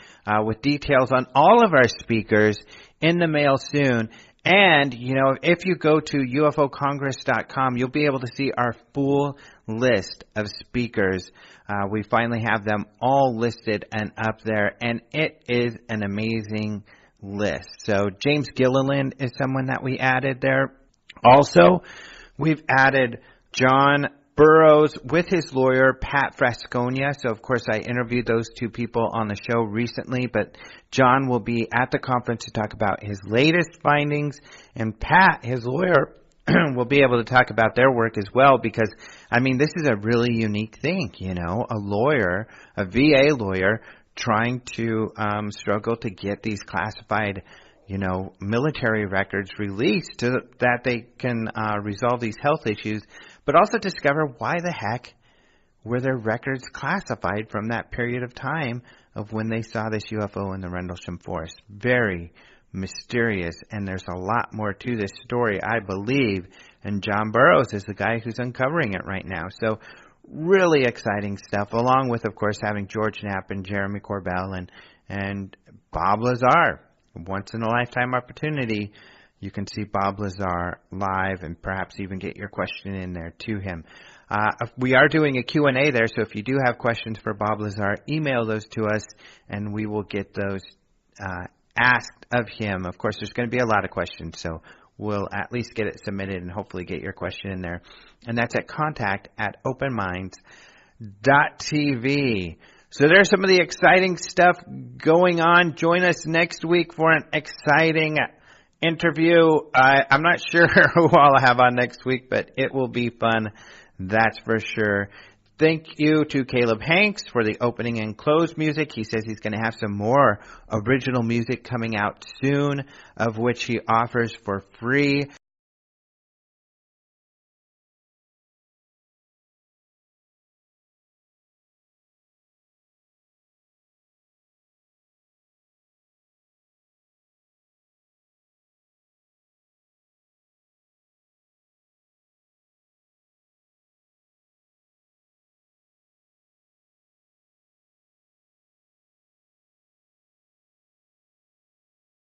with details on all of our speakers in the mail soon. And, if you go to ufocongress.com, you'll be able to see our full list of speakers. We finally have them all listed and up there, and it is an amazing list. So James Gilliland is someone that we added there. Also, we've added John Burroughs with his lawyer, Pat Frasconia. So, of course, I interviewed those two people on the show recently, but John will be at the conference to talk about his latest findings, and Pat, his lawyer, will be able to talk about their work as well, because, this is a really unique thing, a lawyer, a VA lawyer, trying to struggle to get these classified, military records released so that they can resolve these health issues, but also discover why the heck were their records classified from that period of time of when they saw this UFO in the Rendlesham Forest. Very mysterious, and there's a lot more to this story, I believe, and John Burroughs is the guy who's uncovering it right now. So really exciting stuff, along with, of course, having George Knapp and Jeremy Corbell and Bob Lazar. Once-in-a-lifetime opportunity. You can see Bob Lazar live and perhaps even get your question in there to him. We are doing a Q&A there, so if you do have questions for Bob Lazar, email those to us, and we will get those asked of him. Of course, there's going to be a lot of questions, so we'll at least get it submitted and hopefully get your question in there. And that's at contact@openminds.tv. So there's some of the exciting stuff going on. Join us next week for an exciting interview. I'm not sure who I'll have on next week, but it will be fun. That's for sure. Thank you to Caleb Hanks for the opening and close music. He says he's going to have some more original music coming out soon, of which he offers for free.